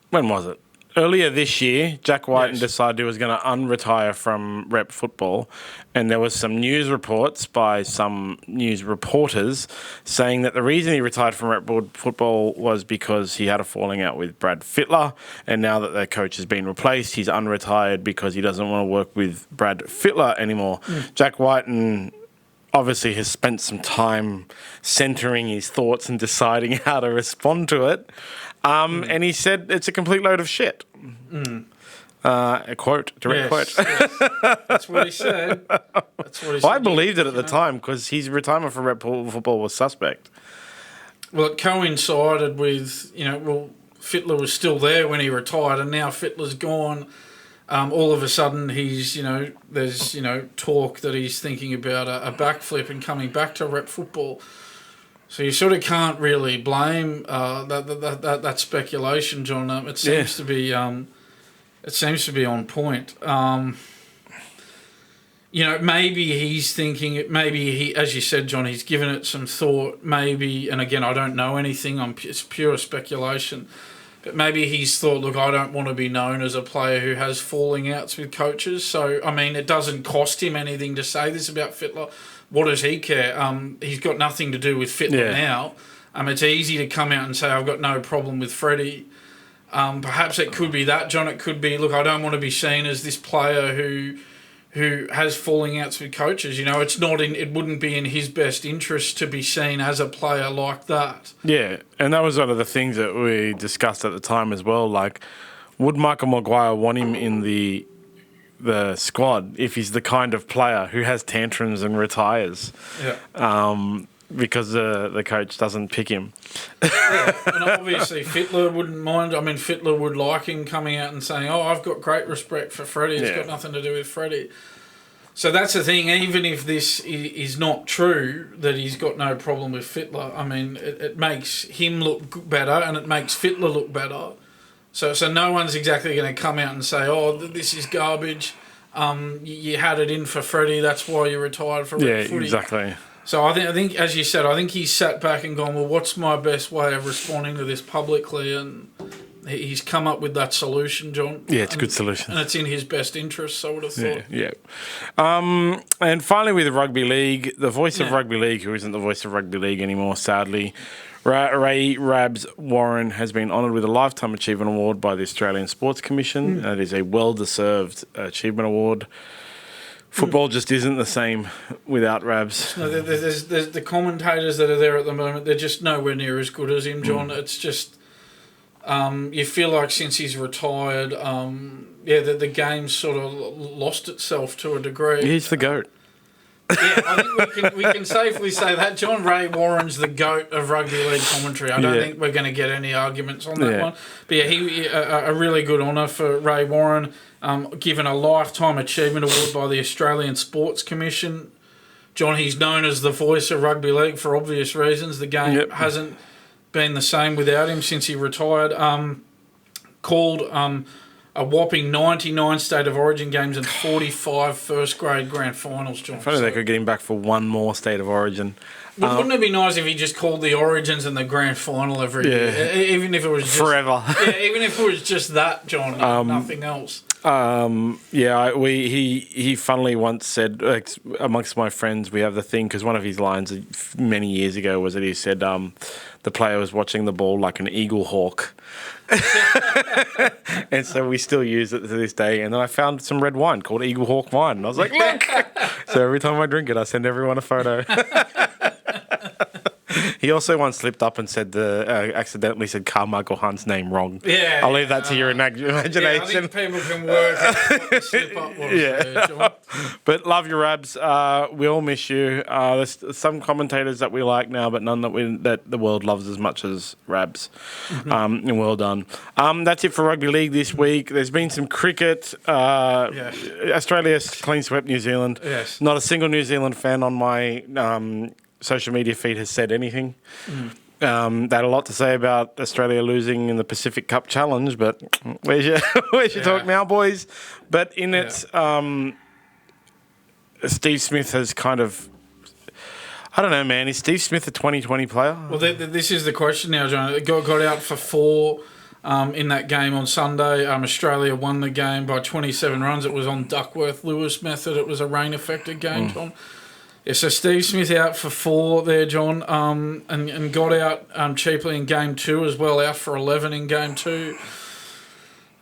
when was it? Earlier this year, Jack Wighton decided he was going to unretire from rep football, and there was some news reports by some news reporters saying that the reason he retired from rep football was because he had a falling out with Brad Fittler, and now that their coach has been replaced, he's unretired because he doesn't want to work with Brad Fittler anymore. Jack Wighton obviously has spent some time centering his thoughts and deciding how to respond to it. And he said it's a complete load of shit. A quote, direct quote. Yes. That's what he said. I believed it at the time because his retirement from rep football was suspect. Well, it coincided with, Fittler was still there when he retired, and now Fittler's gone. All of a sudden, he's, there's, talk that he's thinking about a backflip and coming back to rep football. So you sort of can't really blame that speculation, John. It seems to be on point. Maybe he's thinking. Maybe he, as you said, John, he's given it some thought. Maybe, and again, I don't know anything. It's pure speculation. But maybe he's thought, look, I don't want to be known as a player who has falling outs with coaches. So, I mean, it doesn't cost him anything to say this about Fittler. What does he care? He's got nothing to do with Fittler now. It's easy to come out and say, I've got no problem with Freddie. Perhaps it could be that, John. It could be, look, I don't want to be seen as this player who has falling outs with coaches. It wouldn't be in his best interest to be seen as a player like that. Yeah, and that was one of the things that we discussed at the time as well. Like, would Michael Maguire want him in the squad if he's the kind of player who has tantrums and retires? Because the coach doesn't pick him. And obviously Fittler wouldn't mind. I mean, Fittler would like him coming out and saying, I've got great respect for Freddie. It's got nothing to do with Freddie. So that's the thing. Even if this is not true, that he's got no problem with Fittler, I mean, it makes him look better and it makes Fittler look better. So no one's exactly going to come out and say, this is garbage. You had it in for Freddie. That's why you retired from footy. Yeah, exactly. So I think, as you said, he's sat back and gone, well, what's my best way of responding to this publicly? And he's come up with that solution, John. Yeah, it's a good solution. And it's in his best interests, I would have thought. Yeah. And finally with the Rugby League, the voice of Rugby League, who isn't the voice of Rugby League anymore, sadly, Ray Rabs Warren has been honoured with a Lifetime Achievement Award by the Australian Sports Commission. That is a well-deserved achievement award. Football just isn't the same without Rabs. No, there's the commentators that are there at the moment, they're just nowhere near as good as him, John. It's just, you feel like since he's retired, the game's sort of lost itself to a degree. He's the GOAT. Yeah, I think we can safely say that. John Ray Warren's the GOAT of rugby league commentary. I don't think we're going to get any arguments on that one. But a really good honour for Ray Warren. Given a Lifetime Achievement Award by the Australian Sports Commission. John, he's known as the voice of rugby league for obvious reasons. The game hasn't been the same without him since he retired. Called a whopping 99 State of Origin games and 45 first-grade grand finals, John. If only they could get him back for one more State of Origin. Wouldn't it be nice if he just called the Origins and the grand final every year? Even if it was just... Forever. Even if it was just that, John, nothing else. He funnily once said, amongst my friends, we have the thing, because one of his lines many years ago was that he said the player was watching the ball like an eagle hawk. And so we still use it to this day. And then I found some red wine called Eagle Hawk wine. And I was like, look! So every time I drink it, I send everyone a photo. He also once slipped up and said accidentally said Carmichael Hunt's name wrong. Yeah. I'll leave that to your imagination. Yeah, I think people can work out what the slip up was there, John. But love your Rabs. We all miss you. There's some commentators that we like now, but none that the world loves as much as Rabs. And well done. That's it for Rugby League this week. There's been some cricket. Australia's clean swept New Zealand. Yes. Not a single New Zealand fan on my social media feed has said anything. They had a lot to say about Australia losing in the Pacific Cup Challenge, but where's your talk now, boys? But in it, Steve Smith has kind of... I don't know, man. Is Steve Smith a 2020 player? Well, this is the question now, John. It got out for 4 in that game on Sunday. Australia won the game by 27 runs. It was on Duckworth-Lewis method. It was a rain-affected game, John. Yeah, so Steve Smith out for 4 there, John, and got out cheaply in game 2 as well, out for 11 in game 2.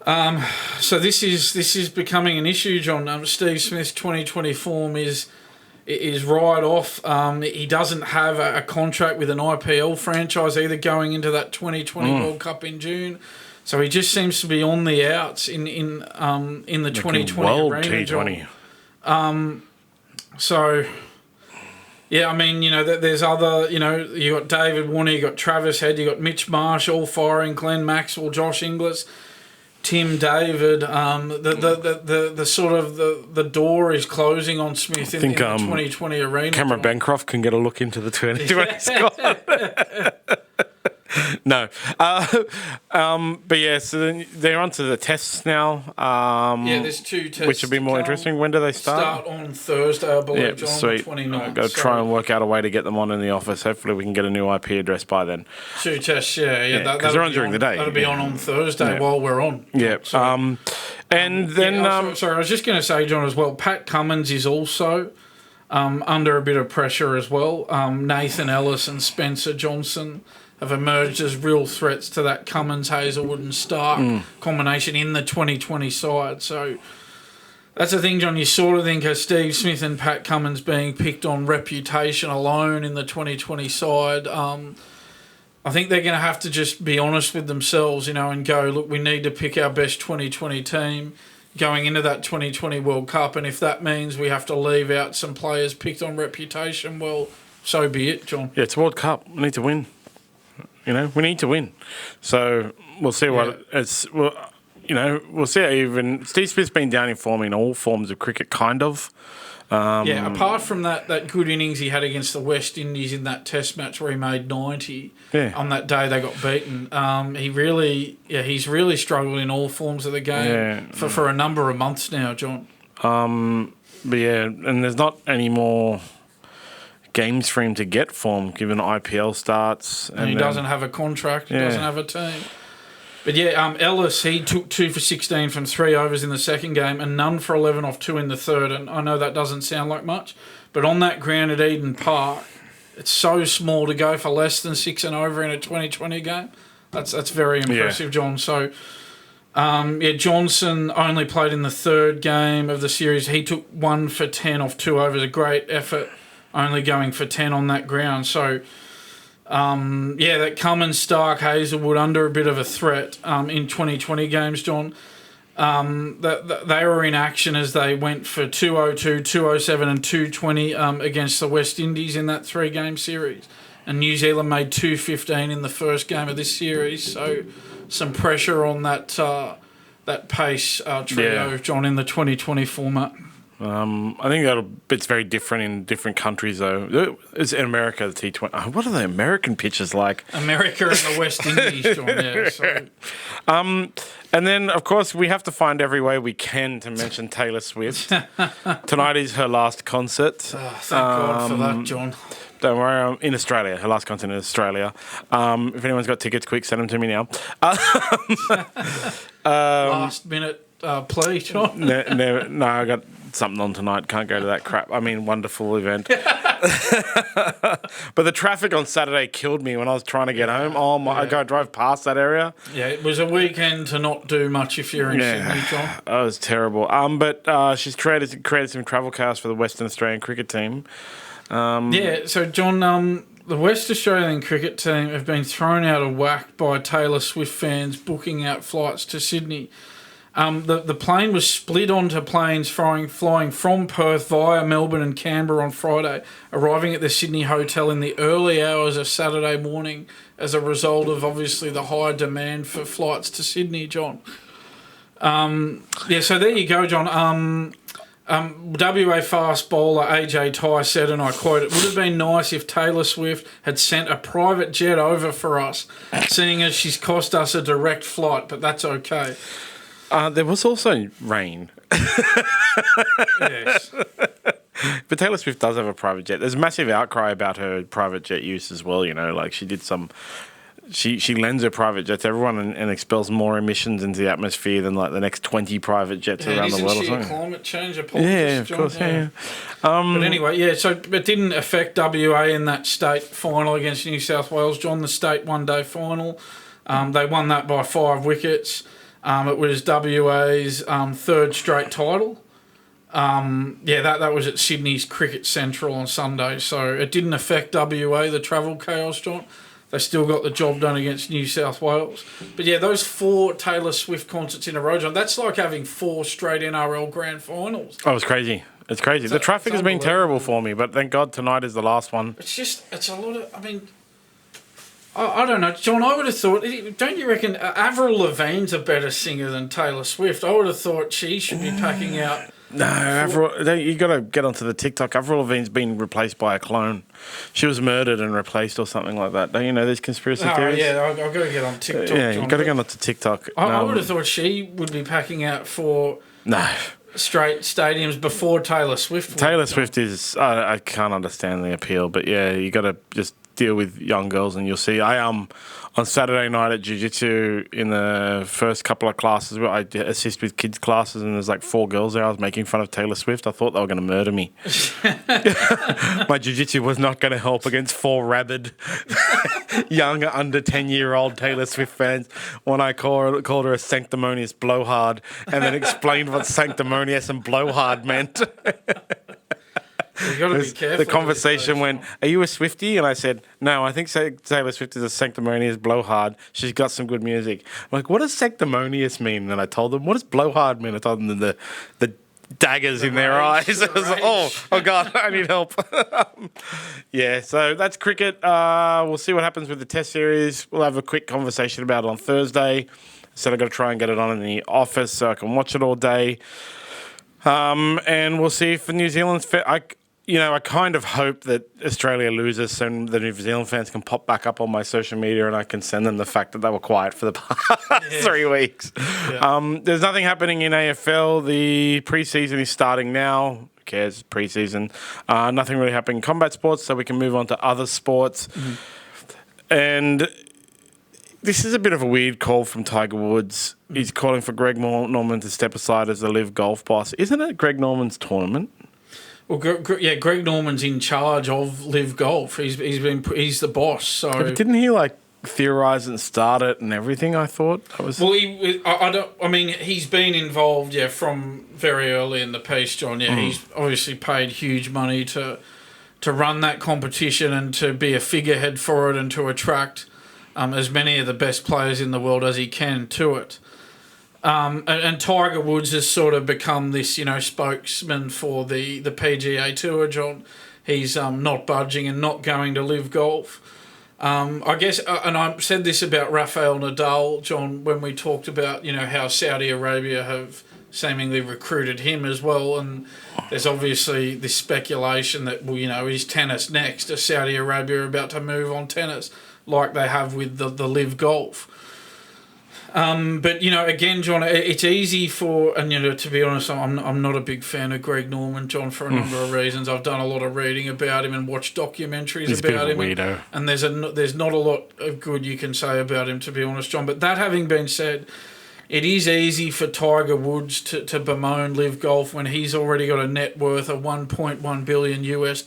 So this is becoming an issue, John. Steve Smith's 2020 form is right off. He doesn't have a contract with an IPL franchise either going into that 2020 World Cup in June. So he just seems to be on the outs in the 2020 World arena, T20. John. So... Yeah, I mean, there's other, you got David Warner, you got Travis Head, you got Mitch Marsh, all firing, Glenn Maxwell, Josh Inglis, Tim David. The sort of the door is closing on Smith in the 2020 arena. Cameron Bancroft can get a look into the 2020 squad. No. But yeah, so then they're onto the tests now. There's 2 tests. Which will be more interesting. When do they start? Start on Thursday, I believe, John, sweet. 29th. I've got to try and work out a way to get them on in the office. Hopefully we can get a new IP address by then. 2 tests, because they're on during the day. That'll be on Thursday while we're on. Yeah. So, and then... sorry, I was just going to say, John, as well, Pat Cummins is also... under a bit of pressure as well. Nathan Ellis and Spencer Johnson have emerged as real threats to that Cummins, Hazelwood and Stark combination in the 2020 side. So that's the thing, John. You sort of think of Steve Smith and Pat Cummins being picked on reputation alone in the 2020 side. I think they're going to have to just be honest with themselves, and go, look, we need to pick our best 2020 team going into that 2020 World Cup, and if that means we have to leave out some players picked on reputation, well, so be it, John. Yeah, it's a World Cup. We need to win. We need to win. So we'll see what it's... we'll see how even... Steve Smith's been down in form in all forms of cricket, kind of. Apart from that good innings he had against the West Indies in that Test match where he made 90, on that day they got beaten. He's really struggled in all forms of the game for a number of months now, John. But yeah, and there's not any more games for him to get form given IPL starts. And he doesn't have a contract. He doesn't have a team. But yeah, Ellis, he took 2 for 16 from 3 overs in the second game and none for 11 off 2 in the third. And I know that doesn't sound like much, but on that ground at Eden Park, it's so small to go for less than 6 and over in a 2020 game. That's very impressive, John. So, Johnson only played in the third game of the series. He took 1 for 10 off 2 overs, a great effort, only going for 10 on that ground. So... that Cummins, Stark, Hazelwood under a bit of a threat in 2020 games, John. They were in action as they went for 202, 207 and 220 against the West Indies in that 3-game series. And New Zealand made 215 in the first game of this series. So some pressure on that pace trio, John, in the 2020 format. I think it's very different in different countries, though. It's in America, the T20. What are the American pitches like? America and the West Indies, John, So. And then, of course, we have to find every way we can to mention Taylor Swift. Tonight is her last concert. Oh, thank God for that, John. Don't worry, I'm in Australia. Her last concert in Australia. If anyone's got tickets, quick, send them to me now. Last minute play, John. No, I got something on tonight. Can't go to that crap. I mean, wonderful event. But the traffic on Saturday killed me when I was trying to get home. Oh my! I drove past that area. Yeah, it was a weekend to not do much if you're in Sydney, John. That was terrible. But she's created some travel cars for the Western Australian cricket team. So John, The West Australian cricket team have been thrown out of whack by Taylor Swift fans booking out flights to Sydney. The plane was split onto planes flying from Perth via Melbourne and Canberra on Friday, arriving at the Sydney hotel in the early hours of Saturday morning as a result of obviously the high demand for flights to Sydney, John. So there you go, John. WA fast bowler AJ Tye said, and I quote, "It would have been nice if Taylor Swift had sent a private jet over for us, seeing as she's cost us a direct flight, but that's okay." There was also rain. Yes. But Taylor Swift does have a private jet. There's a massive outcry about her private jet use as well, like she did some... She lends her private jet to everyone and expels more emissions into the atmosphere than like the next 20 private jets around the world. Isn't she a climate change apologist? Yeah, of course, yeah. But anyway, so it didn't affect WA in that state final against New South Wales, John, the state one-day final. They won that by 5 wickets. It was WA's third straight title. That was at Sydney's Cricket Central on Sunday, so it didn't affect WA, the travel chaos, John. They still got the job done against New South Wales. But yeah, those 4 Taylor Swift concerts in a row, John, that's like having 4 straight NRL grand finals. Oh, it's crazy. It's crazy. The traffic has been terrible for me, but thank God tonight is the last one. It's a lot of, I don't know, John, I would have thought, don't you reckon Avril Lavigne's a better singer than Taylor Swift? I would have thought she should be packing out. No, Avril, you got to get onto the TikTok. Avril Lavigne's been replaced by a clone. She was murdered and replaced or something like that. Don't you know these conspiracy theories? Yeah, I've got to get on TikTok. You've got to get onto TikTok. I would have thought she would be packing out for straight stadiums before Taylor Swift. Taylor Swift is, I can't understand the appeal, but yeah, you got to just deal with young girls and you'll see. On Saturday night at Jiu-Jitsu in the first couple of classes where I assist with kids' classes and there's like 4 girls there. I was making fun of Taylor Swift. I thought they were going to murder me. My Jiu-Jitsu was not going to help against 4 rabid, young, under 10-year-old Taylor Swift fans when I called her a sanctimonious blowhard and then explained what sanctimonious and blowhard meant. You got to be careful. The conversation went, "Are you a Swiftie?" And I said, "No, I think Taylor Swift is a sanctimonious blowhard. She's got some good music." I'm like, "What does sanctimonious mean?" And I told them, "What does blowhard mean?" I told them the daggers in their eyes. I was like, oh God, I need help. So that's cricket. We'll see what happens with the Test series. We'll have a quick conversation about it on Thursday. So I've got to try and get it on in the office so I can watch it all day. And we'll see if the New Zealand's I kind of hope that Australia loses so the New Zealand fans can pop back up on my social media and I can send them the fact that they were quiet for the past 3 weeks. Yeah. There's nothing happening in AFL. The preseason is starting now. Who cares? Preseason. Nothing really happening in combat sports, so we can move on to other sports. Mm-hmm. And this is a bit of a weird call from Tiger Woods. He's calling for Greg Norman to step aside as the Live Golf boss. Isn't it Greg Norman's tournament? Well, Greg Norman's in charge of Live Golf. He's the boss. So, but didn't he theorise and start it and everything? I thought that was. Well, he's been involved from very early in the piece, John. Yeah, He's obviously paid huge money to run that competition and to be a figurehead for it and to attract as many of the best players in the world as he can to it. And Tiger Woods has sort of become this, spokesman for the PGA Tour, John. He's not budging and not going to Live Golf. I guess, and I said this about Rafael Nadal, John, when we talked about, how Saudi Arabia have seemingly recruited him as well. And there's obviously this speculation that, is tennis next? Is Saudi Arabia about to move on tennis like they have with the Live Golf? But again, John, it's easy for, and to be honest, I'm not a big fan of Greg Norman, John, for a number of reasons. I've done a lot of reading about him and watched documentaries about him. He's a bit of a weirdo. And there's not a lot of good you can say about him, to be honest, John. But that having been said, it is easy for Tiger Woods to bemoan Live Golf when he's already got a net worth of $1.1 billion US.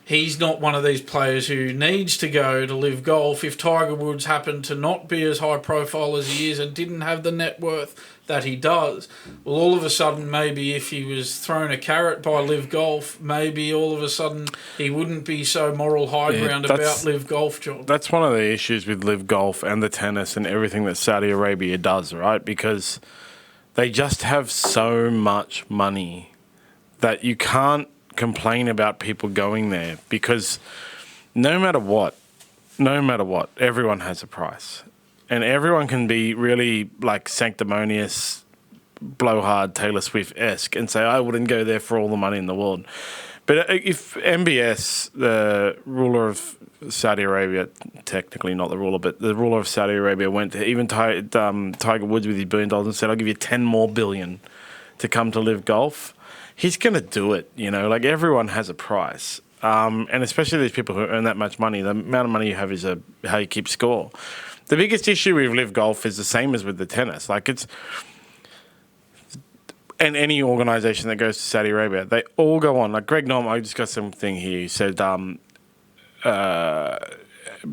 he's not one of these players who needs to go to live golf. If Tiger Woods happened to not be as high profile as he is and didn't have the net worth that he does, well, all of a sudden, maybe if he was thrown a carrot by live golf, maybe all of a sudden he wouldn't be so moral high ground about live golf, John. That's one of the issues with live golf and the tennis and everything that Saudi Arabia does, right? Because they just have so much money that you can't complain about people going there, because no matter what, everyone has a price. And everyone can be really like sanctimonious, blowhard, Taylor Swift-esque and say, I wouldn't go there for all the money in the world. But if MBS, the ruler of Saudi Arabia, technically not the ruler, but the ruler of Saudi Arabia went to even Tiger Woods with his $1 billion and said, I'll give you 10 more billion to come to live golf, he's going to do it, you know? Like, everyone has a price. And especially these people who earn that much money, the amount of money you have is how you keep score. The biggest issue with live golf is the same as with the tennis. Like, it's... And any organisation that goes to Saudi Arabia, they all go on. Like Greg Norman, I just got something here. He said,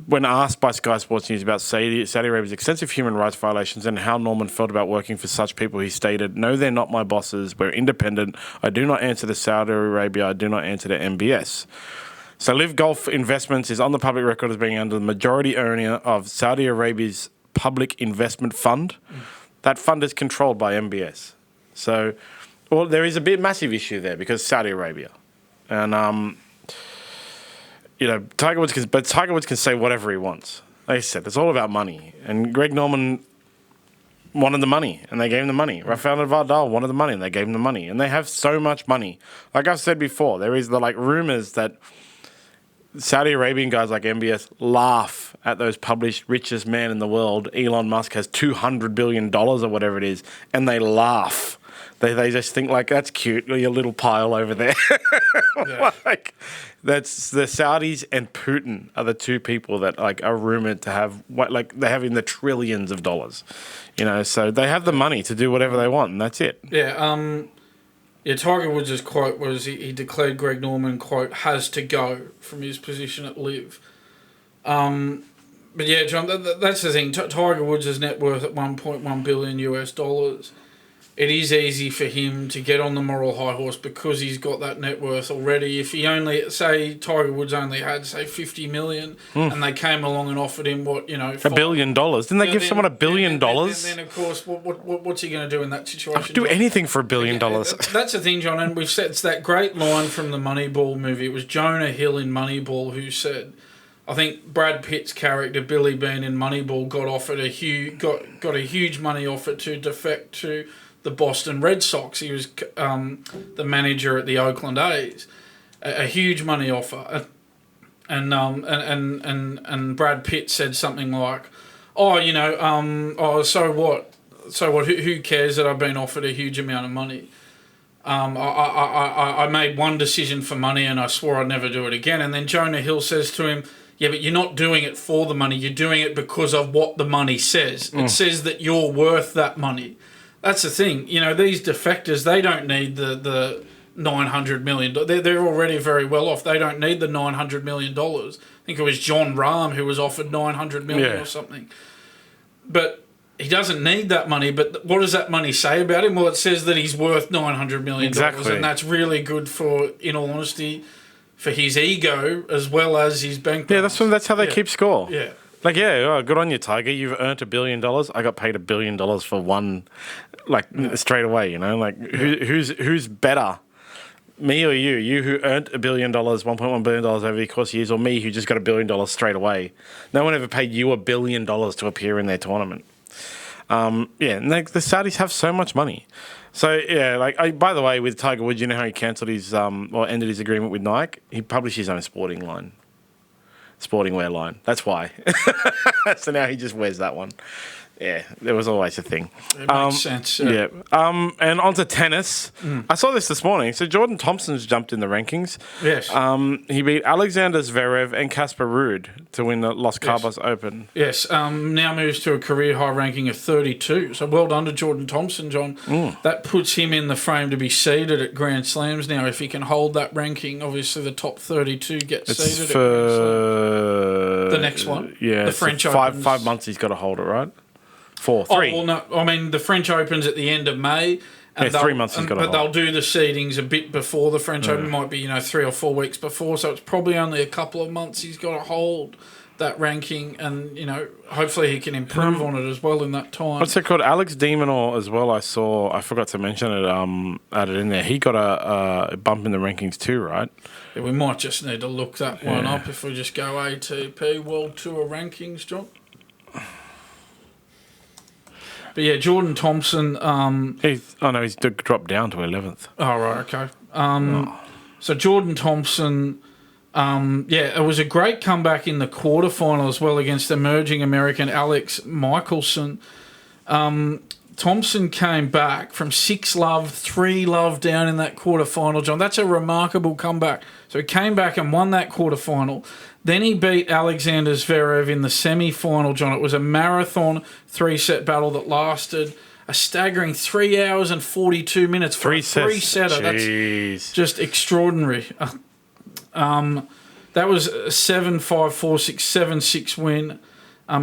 when asked by Sky Sports News about Saudi Arabia's extensive human rights violations and how Norman felt about working for such people, he stated, no, they're not my bosses. We're independent. I do not answer to Saudi Arabia. I do not answer to MBS. So Live Golf Investments is on the public record as being under the majority owner of Saudi Arabia's Public Investment Fund. That fund is controlled by MBS. So, well, there is a massive issue there because Saudi Arabia. And, you know, Tiger Woods can say whatever he wants. Like I said, it's all about money. And Greg Norman wanted the money, and they gave him the money. Rafael Nadal wanted the money, and they gave him the money. And they have so much money. Like I've said before, there is the rumours that Saudi Arabian guys like MBS laugh at those published richest man in the world. Elon Musk has $200 billion or whatever it is, and they laugh. They just think, like, that's cute, your little pile over there. Yeah. Like, that's the Saudis and Putin are the two people that, like, are rumoured to have, like, they have in the trillions of dollars. You know, so they have the money to do whatever they want, and that's it. Yeah, yeah, Tiger Woods' quote was he declared Greg Norman, quote, has to go from his position at Live. But yeah, John, that's the thing. Tiger Woods' net worth at $1.1 billion US. It is easy for him to get on the moral high horse because he's got that net worth already. If he only, say, Tiger Woods only had, say, 50 million, and they came along and offered him what, you know, $1 billion. Didn't they give someone $1 billion? Then of course, what's he going to do in that situation? I could do anything for $1 billion. That's the thing, John, and we've said it's that great line from the Moneyball movie. It was Jonah Hill in Moneyball who said, I think Brad Pitt's character Billy Bean in Moneyball got a huge money offer to defect to the Boston Red Sox. He was the manager at the Oakland A's. A huge money offer, and Brad Pitt said something like, "Oh, you know, so what? So what? Who cares that I've been offered a huge amount of money? I made one decision for money, and I swore I'd never do it again." And then Jonah Hill says to him, "Yeah, but you're not doing it for the money. You're doing it because of what the money says. It says that you're worth that money." That's the thing. You know, these defectors, they don't need the $900 million. They're already very well off. They don't need the $900 million. I think it was John Rahm who was offered $900 million or something. But he doesn't need that money. But what does that money say about him? Well, it says that he's worth $900 million. Exactly. And that's really good for, in all honesty, for his ego as well as his bank balance. Yeah, that's how they keep score. Yeah. Like, good on you, Tiger. You've earned $1 billion. I got paid $1 billion for one, straight away, you know? Like, who's better, me or you? You who earned $1 billion, $1.1 billion over the course of years, or me who just got $1 billion straight away? No one ever paid you $1 billion to appear in their tournament. And the Saudis have so much money. So, by the way, with Tiger Woods, you know how he cancelled his, or ended his agreement with Nike? He published his own sporting wear line. That's why. So now he just wears that one. Yeah, there was always a thing. It makes sense. Yeah. And on to tennis. I saw this morning. So Jordan Thompson's jumped in the rankings. Yes. He beat Alexander Zverev and Casper Ruud to win the Los Cabos Open. Yes. Now moves to a career high ranking of 32. So well done to Jordan Thompson, John. That puts him in the frame to be seeded at Grand Slams now. If he can hold that ranking, obviously the top 32 gets seeded for at Grand Slams. The next one. Yeah. The French Open. Opens. 5 months he's got to hold it, right? 3. Oh, well, no. I mean, the French Open's at the end of May. And 3 months he's got to hold. But they'll do the seedings a bit before the French Open. Might be, 3 or 4 weeks before. So it's probably only a couple of months he's got to hold that ranking. And, hopefully he can improve on it as well in that time. What's it called? Alex Demonor as well. I forgot to mention it, added in there. He got a bump in the rankings too, right? Yeah, we might just need to look that one up if we just go ATP World Tour rankings, John. But yeah, Jordan Thompson. He's dropped down to 11th. Oh, right, okay. So Jordan Thompson, it was a great comeback in the quarterfinal as well against emerging American Alex Michelson. Thompson came back from 6-love, 3-love down in that quarterfinal, John. That's a remarkable comeback. So he came back and won that quarterfinal. Then he beat Alexander Zverev in the semi-final, John. It was a marathon 3-set battle that lasted a staggering 3 hours and 42 minutes for a 3-setter. That's just extraordinary. That was a 7-5, 4-6, 7-6 win.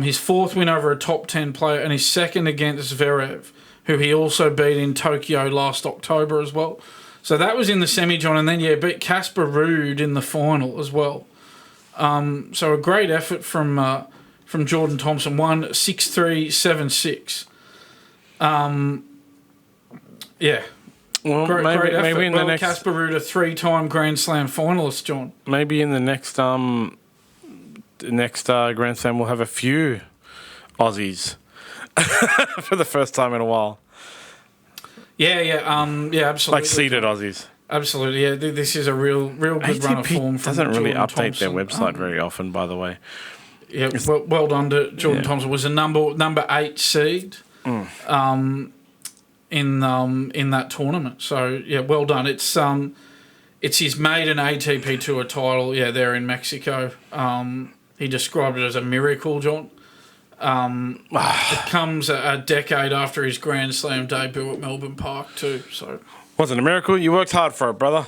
His 4th win over a top 10 player and his 2nd against Zverev, who he also beat in Tokyo last October as well. So that was in the semi, John, and then, beat Casper Ruud in the final as well. So a great effort from Jordan Thompson. 6-3, 7-6. Well, great effort. Maybe in the next Casper Ruud, a 3-time Grand Slam finalist, John. Maybe in the next Grand Slam we'll have a few Aussies for the first time in a while. Absolutely. Like seeded Aussies. Absolutely, yeah. This is a real good ATP run of form from doesn't really Jordan update Thompson. their website very often, by the way. Yeah, well done to Jordan Thompson. Was a number 8 seed in that tournament. So well done. It's his maiden ATP Tour title. Yeah, there in Mexico. He described it as a miracle, John. It comes a decade after his Grand Slam debut at Melbourne Park too. So wasn't a miracle. You worked hard for it, brother.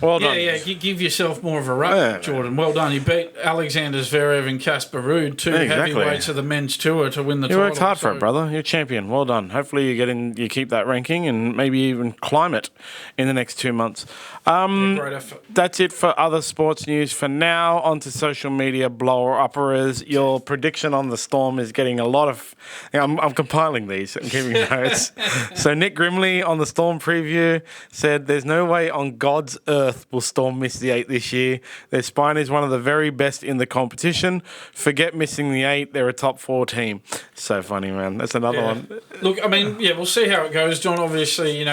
Well done. Yeah. You give yourself more of a rap, Jordan. Well done. You beat Alexander Zverev and Casper Ruud, two heavyweights of the men's tour, to win the title. You worked hard for it, brother. You're a champion. Well done. Hopefully you keep that ranking and maybe even climb it in the next 2 months. Great effort. That's it for other sports news for now. On to social media blower-uppers. Your prediction on the Storm is getting a lot of... I'm compiling these and keeping notes. So Nick Grimley on the Storm preview said, "There's no way on God's earth will Storm miss the 8 this year. Their spine is one of the very best in the competition. Forget missing the 8. They're a top 4 team." So funny, man. That's another one. Look, I mean, we'll see how it goes, John. Obviously,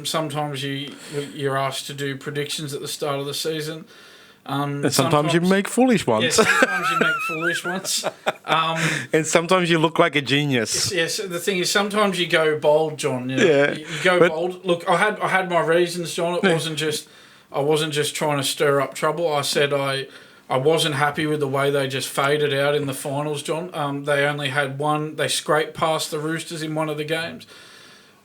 sometimes you're asked to do predictions at the start of the season. And sometimes you make foolish ones. Yeah, sometimes you make foolish ones. And sometimes you look like a genius. Yes, the thing is, sometimes you go bold, John. You go bold. Look, I had my reasons, John. I wasn't just trying to stir up trouble. I said I wasn't happy with the way they just faded out in the finals, John. They only had one. They scraped past the Roosters in one of the games,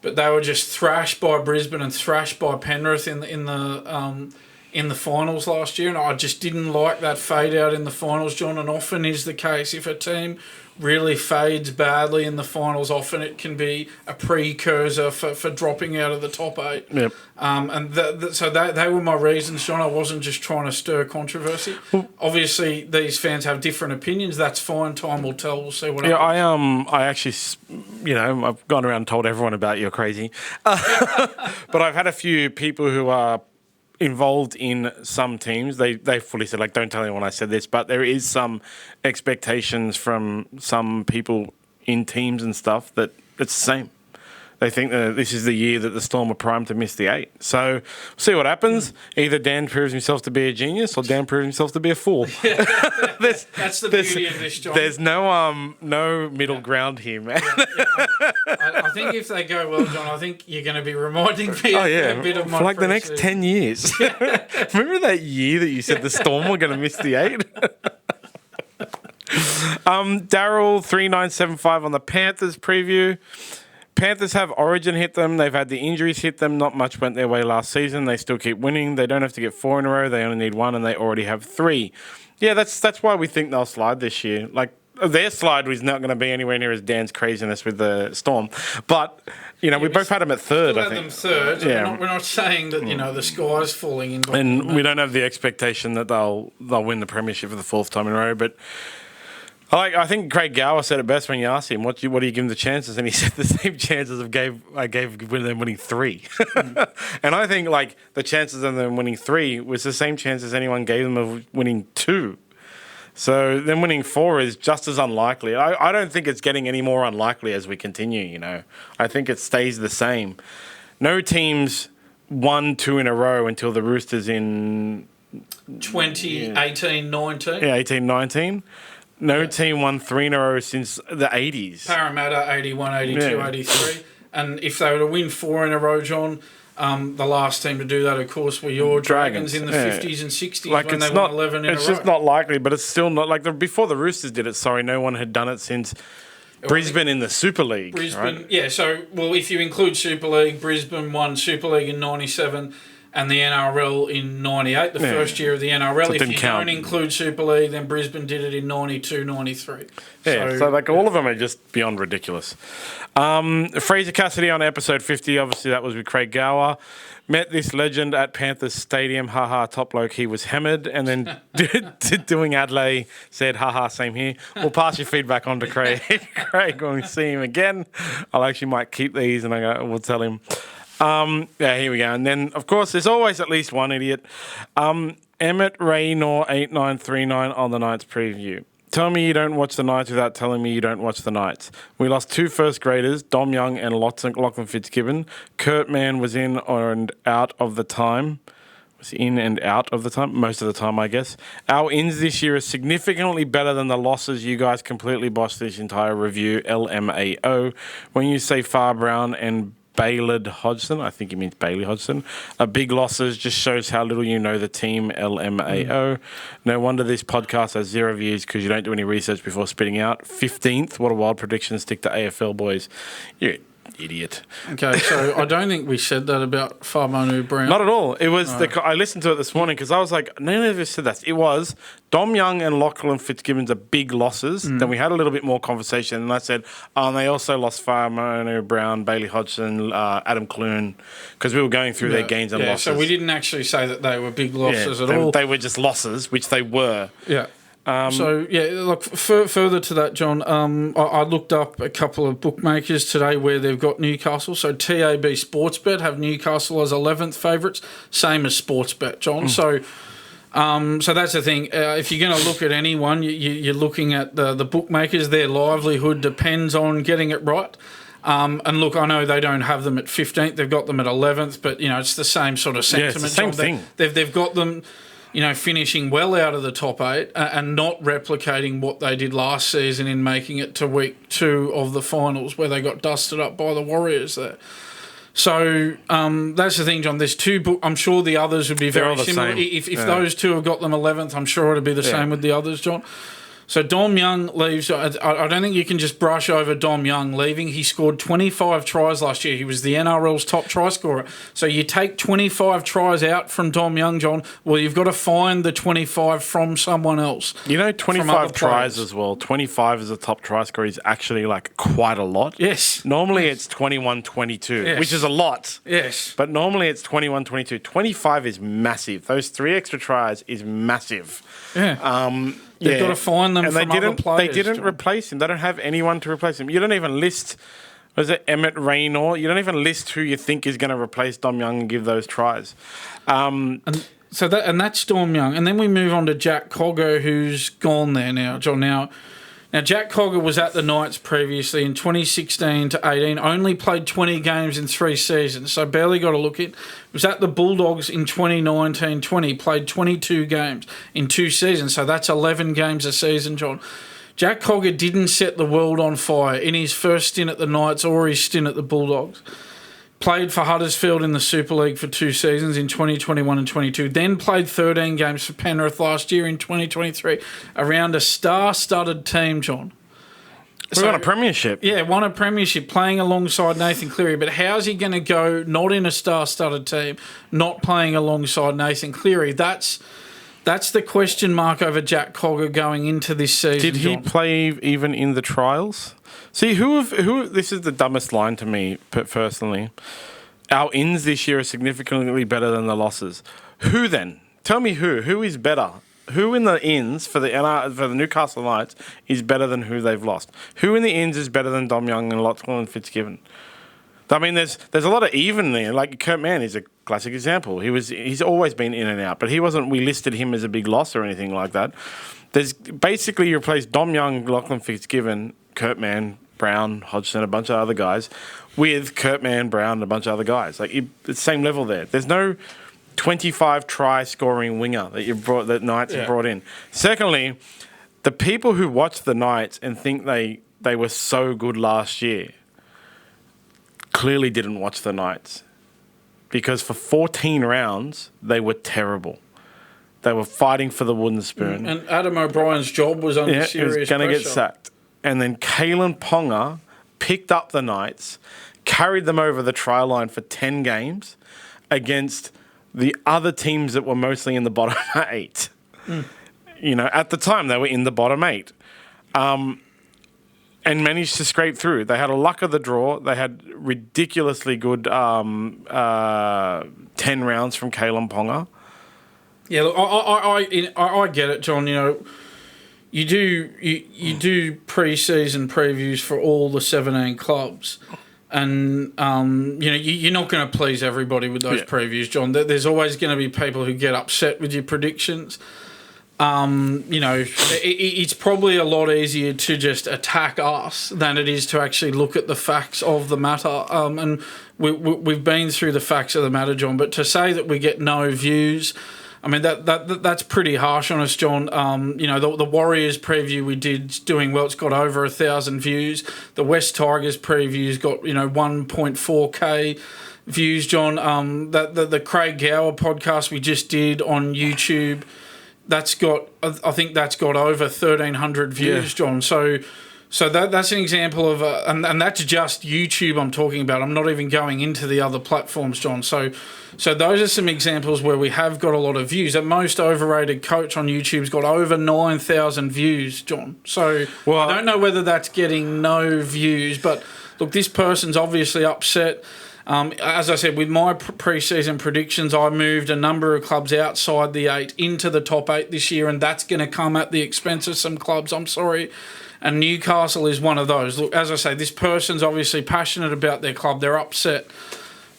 but they were just thrashed by Brisbane and thrashed by Penrith in the finals last year, and I just didn't like that fade out in the finals, John. And often is the case, if a team really fades badly in the finals, often it can be a precursor for dropping out of the top 8. Yep. So they were my reasons, John. I wasn't just trying to stir controversy. Obviously, these fans have different opinions. That's fine. Time will tell. We'll see what happens. I actually, I've gone around and told everyone about you're crazy. But I've had a few people who are involved in some teams. They fully said, don't tell anyone I said this, but there is some expectations from some people in teams and stuff that it's the same. They think that this is the year that the Storm are primed to miss the 8. So we'll see what happens. Either Dan proves himself to be a genius or Dan proves himself to be a fool. That's the beauty of this, John. There's no middle ground here, man. I think if they go well, John, I think you're going to be reminding me a bit of my for like the next 10 years. Remember that year that you said the Storm were going to miss the 8? Daryl 3975 on the Panthers preview. Panthers have Origin hit them. They've had the injuries hit them. Not much went their way last season. They still keep winning. They don't have to get 4 in a row. They only need 1, and they already have 3. Yeah, that's why we think they'll slide this year. Like, their slide was not going to be anywhere near as Dan's craziness with the Storm. But, we both had them at 3rd, I think. Them 3rd. Yeah. We're not saying that, the sky's falling in. And we don't have the expectation that they'll win the premiership for the 4th time in a row, but... I think Craig Gower said it best when you asked him, what do you give them the chances? And he said the same chances I gave them winning 3. And I think, the chances of them winning 3 was the same chances anyone gave them of winning 2. So them winning 4 is just as unlikely. I don't think it's getting any more unlikely as we continue, I think it stays the same. No teams won 2 in a row until the Roosters in... 2018-19? Yeah, 18-19. No team won 3 in a row since the 80s. Parramatta, 81, 82, 83. And if they were to win 4 in a row, John, the last team to do that, of course, were your Dragons in the 50s and 60s when they won 11 in a row. It's just not likely, but it's still not... before the Roosters did it, no one had done it since Brisbane in the Super League. Brisbane, right? Yeah, if you include Super League, Brisbane won Super League in 97 and the NRL in 98, the first year of the NRL. If you don't include Super League, then Brisbane did it in 92, 93. Yeah, so all of them are just beyond ridiculous. Fraser Cassidy on episode 50, obviously that was with Craig Gower. Met this legend at Panthers Stadium, haha, top bloke, he was hammered. And then doing Adelaide, said, haha, same here. We'll pass your feedback on to Craig. Craig, when we see him again, might keep these and we'll tell him. Here we go. And then, of course, there's always at least one idiot. Emmett Raynor 8939 on the Knights preview. Tell me you don't watch the Knights without telling me you don't watch the Knights. We lost 2 first graders, Dom Young and Lachlan Fitzgibbon. Kurt Mann was in and out of the time. Most of the time, I guess. Our ins this year are significantly better than the losses. You guys completely botched this entire review, LMAO. When you say Far Brown and Baylor Hodgson, I think he means Bailey Hodgson, big losses, just shows how little you know the team, LMAO. No wonder this podcast has 0 views because you don't do any research before spitting out. 15th, what a wild prediction, stick to AFL boys. You're idiot. Okay, so I don't think we said that about Fa'amanu Brown. Not at all. It was I listened to it this morning because I was like, none of us said that. It was Dom Young and Lachlan Fitzgibbons are big losses. Then we had a little bit more conversation, and I said, and they also lost Fa'amanu Brown, Bailey Hodgson, Adam Clune, because we were going through their gains and losses. So we didn't actually say that they were big losses at all. They were just losses, which they were. Yeah. Further to that, John, I looked up a couple of bookmakers today where they've got Newcastle. So TAB Sportsbet have Newcastle as 11th favourites, same as Sportsbet, John. So that's the thing. If you're going to look at anyone, you're looking at the bookmakers. Their livelihood depends on getting it right. And look, I know they don't have them at 15th. They've got them at 11th, but, it's the same sort of sentiment. Yeah, it's the same thing. They've got them... finishing well out of the top 8 and not replicating what they did last season in making it to week 2 of the finals where they got dusted up by the Warriors there. So that's the thing, John. There's 2 I'm sure the others would be very similar. If those 2 have got them 11th, I'm sure it'd be the same with the others, John. So Dom Young leaves. I don't think you can just brush over Dom Young leaving. He scored 25 tries last year. He was the NRL's top try scorer. So you take 25 tries out from Dom Young, John, well, you've got to find the 25 from someone else. 25 tries as well. 25 as a top try scorer is actually quite a lot. Yes. Normally it's 21, 22, which is a lot. Yes. But normally it's 21, 22. 25 is massive. Those 3 extra tries is massive. Yeah. They've got to find them from other players. They didn't replace him. They don't have anyone to replace him. You don't even list, Emmett Raynor? You don't even list who you think is going to replace Dom Young and give those tries. And that's Dom Young. And then we move on to Jack Cogger, who's gone there now, John. Now Now, Jack Cogger was at the Knights previously in 2016 to 18, only played 20 games in 3 seasons, so barely got a look in. Was at the Bulldogs in 2019-20, played 22 games in 2 seasons, so that's 11 games a season, John. Jack Cogger didn't set the world on fire in his first stint at the Knights or his stint at the Bulldogs. Played for Huddersfield in the Super League for 2 seasons in 2021 and 22. Then played 13 games for Penrith last year in 2023 around a star-studded team, John. We won a premiership. Yeah, won a premiership playing alongside Nathan Cleary. But how's he going to go not in a star-studded team, not playing alongside Nathan Cleary? That's the question mark over Jack Cogger going into this season. Did he play even in the trials? See, who? This is the dumbest line to me personally. Our ins this year are significantly better than the losses. Who then? Tell me who. Who is better? Who in the ins for the Newcastle Knights is better than who they've lost? Who in the ins is better than Dom Young and Lachlan Fitzgibbon? I mean, there's a lot of even there. Like Kurt Mann is a classic example. He's always been in and out, but he wasn't. We listed him as a big loss or anything like that. There's basically you replace Dom Young, Lachlan Fitzgibbon, Kurt Mann, Brown, Hodgson, a bunch of other guys with Kurt Mann, Brown, and a bunch of other guys. Like it's the same level there. There's no 25 try scoring winger that Knights have brought in. Secondly, the people who watch the Knights and think they were so good last year clearly didn't watch the Knights, because for 14 rounds they were terrible. They were fighting for the wooden spoon. And Adam O'Brien's job was under serious pressure. He was going to get sacked. And then Kalen Ponga picked up the Knights, carried them over the try line for 10 games against the other teams that were mostly in the bottom 8. You know, at the time they were in the bottom 8. And managed to scrape through. They had a luck of the draw. They had ridiculously good 10 rounds from Kalen Ponga. Yeah, look, I get it, John. You know, you do pre-season previews for all the 17 clubs, and you know you're not going to please everybody with those previews, John. There's always going to be people who get upset with your predictions. You know, it's probably a lot easier to just attack us than it is to actually look at the facts of the matter. And we've been through the facts of the matter, John. But to say that we get no views, I mean that's pretty harsh on us, John. You know, the Warriors preview we did doing well. It's got over 1,000 views. The West Tigers preview's got 1.4K views, John. The Craig Gower podcast we just did on YouTube. I think that's got over 1,300 views, John. So that's an example of and that's just YouTube I'm talking about. I'm not even going into the other platforms, John. So those are some examples where we have got a lot of views. The most overrated coach on YouTube's got over 9,000 views, John. So I don't know whether that's getting no views, but look, this person's obviously upset. As I said, with my pre-season predictions, I moved a number of clubs outside the 8 into the top 8 this year, and that's going to come at the expense of some clubs. I'm sorry. And Newcastle is one of those. Look, as I say, this person's obviously passionate about their club. They're upset,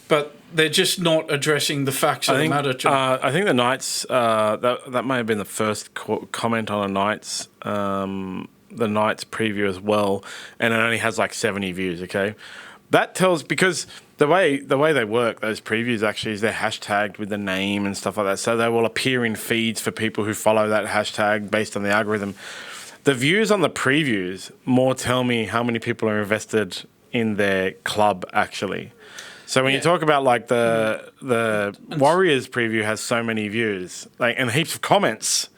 but they're just not addressing the facts of the matter, John. I think the Knights, that may have been the first comment on the Knights preview as well, and it only has like 70 views, okay? That tells, because the way they work, those previews actually, is they're hashtagged with the name and stuff like that. So they will appear in feeds for people who follow that hashtag based on the algorithm. The views on the previews more tell me how many people are invested in their club actually. So when you talk about like the Warriors preview has so many views, like, and heaps of comments.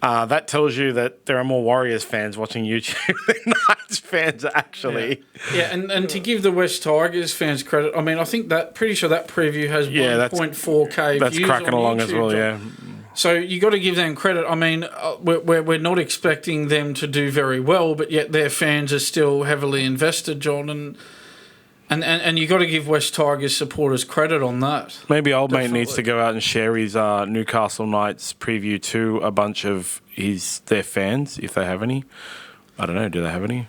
That tells you that there are more Warriors fans watching YouTube than Knights fans actually. Yeah, and to give the West Tigers fans credit, I mean, I think pretty sure that preview has 1.4K views. That's cracking on along YouTube, as well, yeah. So you got to give them credit. I mean, we're not expecting them to do very well, but yet their fans are still heavily invested, John, and you got to give West Tigers supporters credit on that. Maybe old mate needs to go out and share his Newcastle Knights preview to a bunch of their fans, if they have any. I don't know. Do they have any?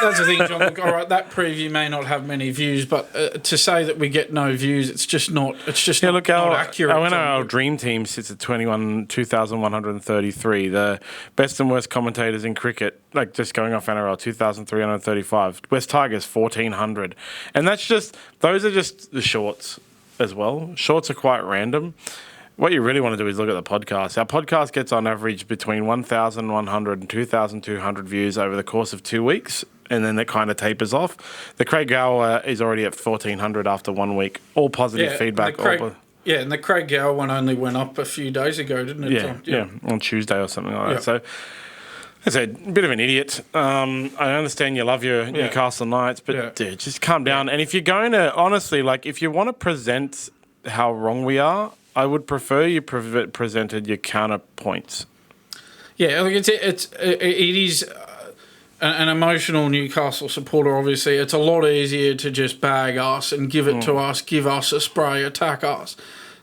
that's the thing, John. Look, all right, that preview may not have many views, but to say that we get no views, it's just not. It's just not accurate. Our dream team sits at 2,133. The best and worst commentators in cricket, like just going off NRL, 2,335. West Tigers 1,400, and those are just the shorts as well. Shorts are quite random. What you really want to do is look at the podcast. Our podcast gets on average between 1,100 and 2,200 views over the course of 2 weeks, and then it kind of tapers off. The Craig Gower is already at 1,400 after 1 week. All positive feedback. And the Craig Gower one only went up a few days ago, didn't it? Yeah, on Tuesday or something like that. So, as I said, a bit of an idiot. I understand you love your Newcastle Knights, but dude, just calm down. And if you're going to, honestly, like if you want to present how wrong we are, I would prefer you presented your counterpoints. Yeah, like it is an emotional Newcastle supporter, obviously. It's a lot easier to just bag us and give it to us, give us a spray, attack us,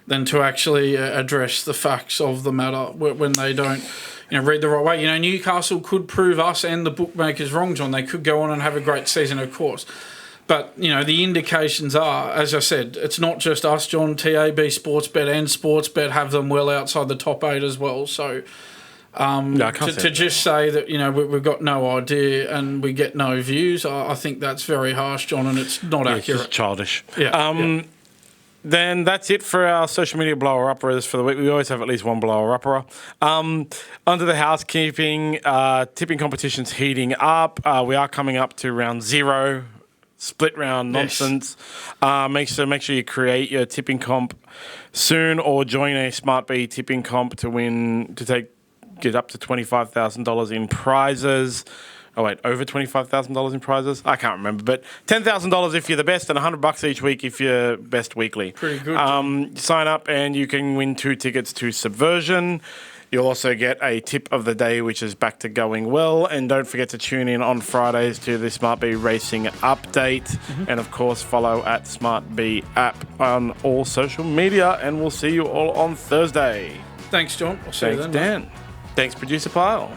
than to actually address the facts of the matter when they don't read the right way. Newcastle could prove us and the bookmakers wrong, John. They could go on and have a great season, of course. But, the indications are, as I said, it's not just us, John. TAB, Sportsbet and Sportsbet have them well outside the top 8 as well. So to just say that, we've got no idea and we get no views, I think that's very harsh, John, and it's not accurate. It's childish. Yeah. Then that's it for our social media blower-uppers for the week. We always have at least one blower-upper. Onto the housekeeping. Tipping competitions heating up. We are coming up to round 0. Split round nonsense. Yes. Make sure you create your tipping comp soon, or join a SmartB tipping comp to get up to $25,000 in prizes. Oh wait, over $25,000 in prizes? I can't remember, but $10,000 if you're the best, and $100 each week if you're best weekly. Pretty good. Sign up and you can win 2 tickets to Subversion. You'll also get a tip of the day, which is back to going well. And don't forget to tune in on Fridays to the SmartB Racing update. Mm-hmm. And, of course, follow at SmartB app on all social media. And we'll see you all on Thursday. Thanks, John. I'll see you then. Thanks, Dan. Thanks, Producer Pyle.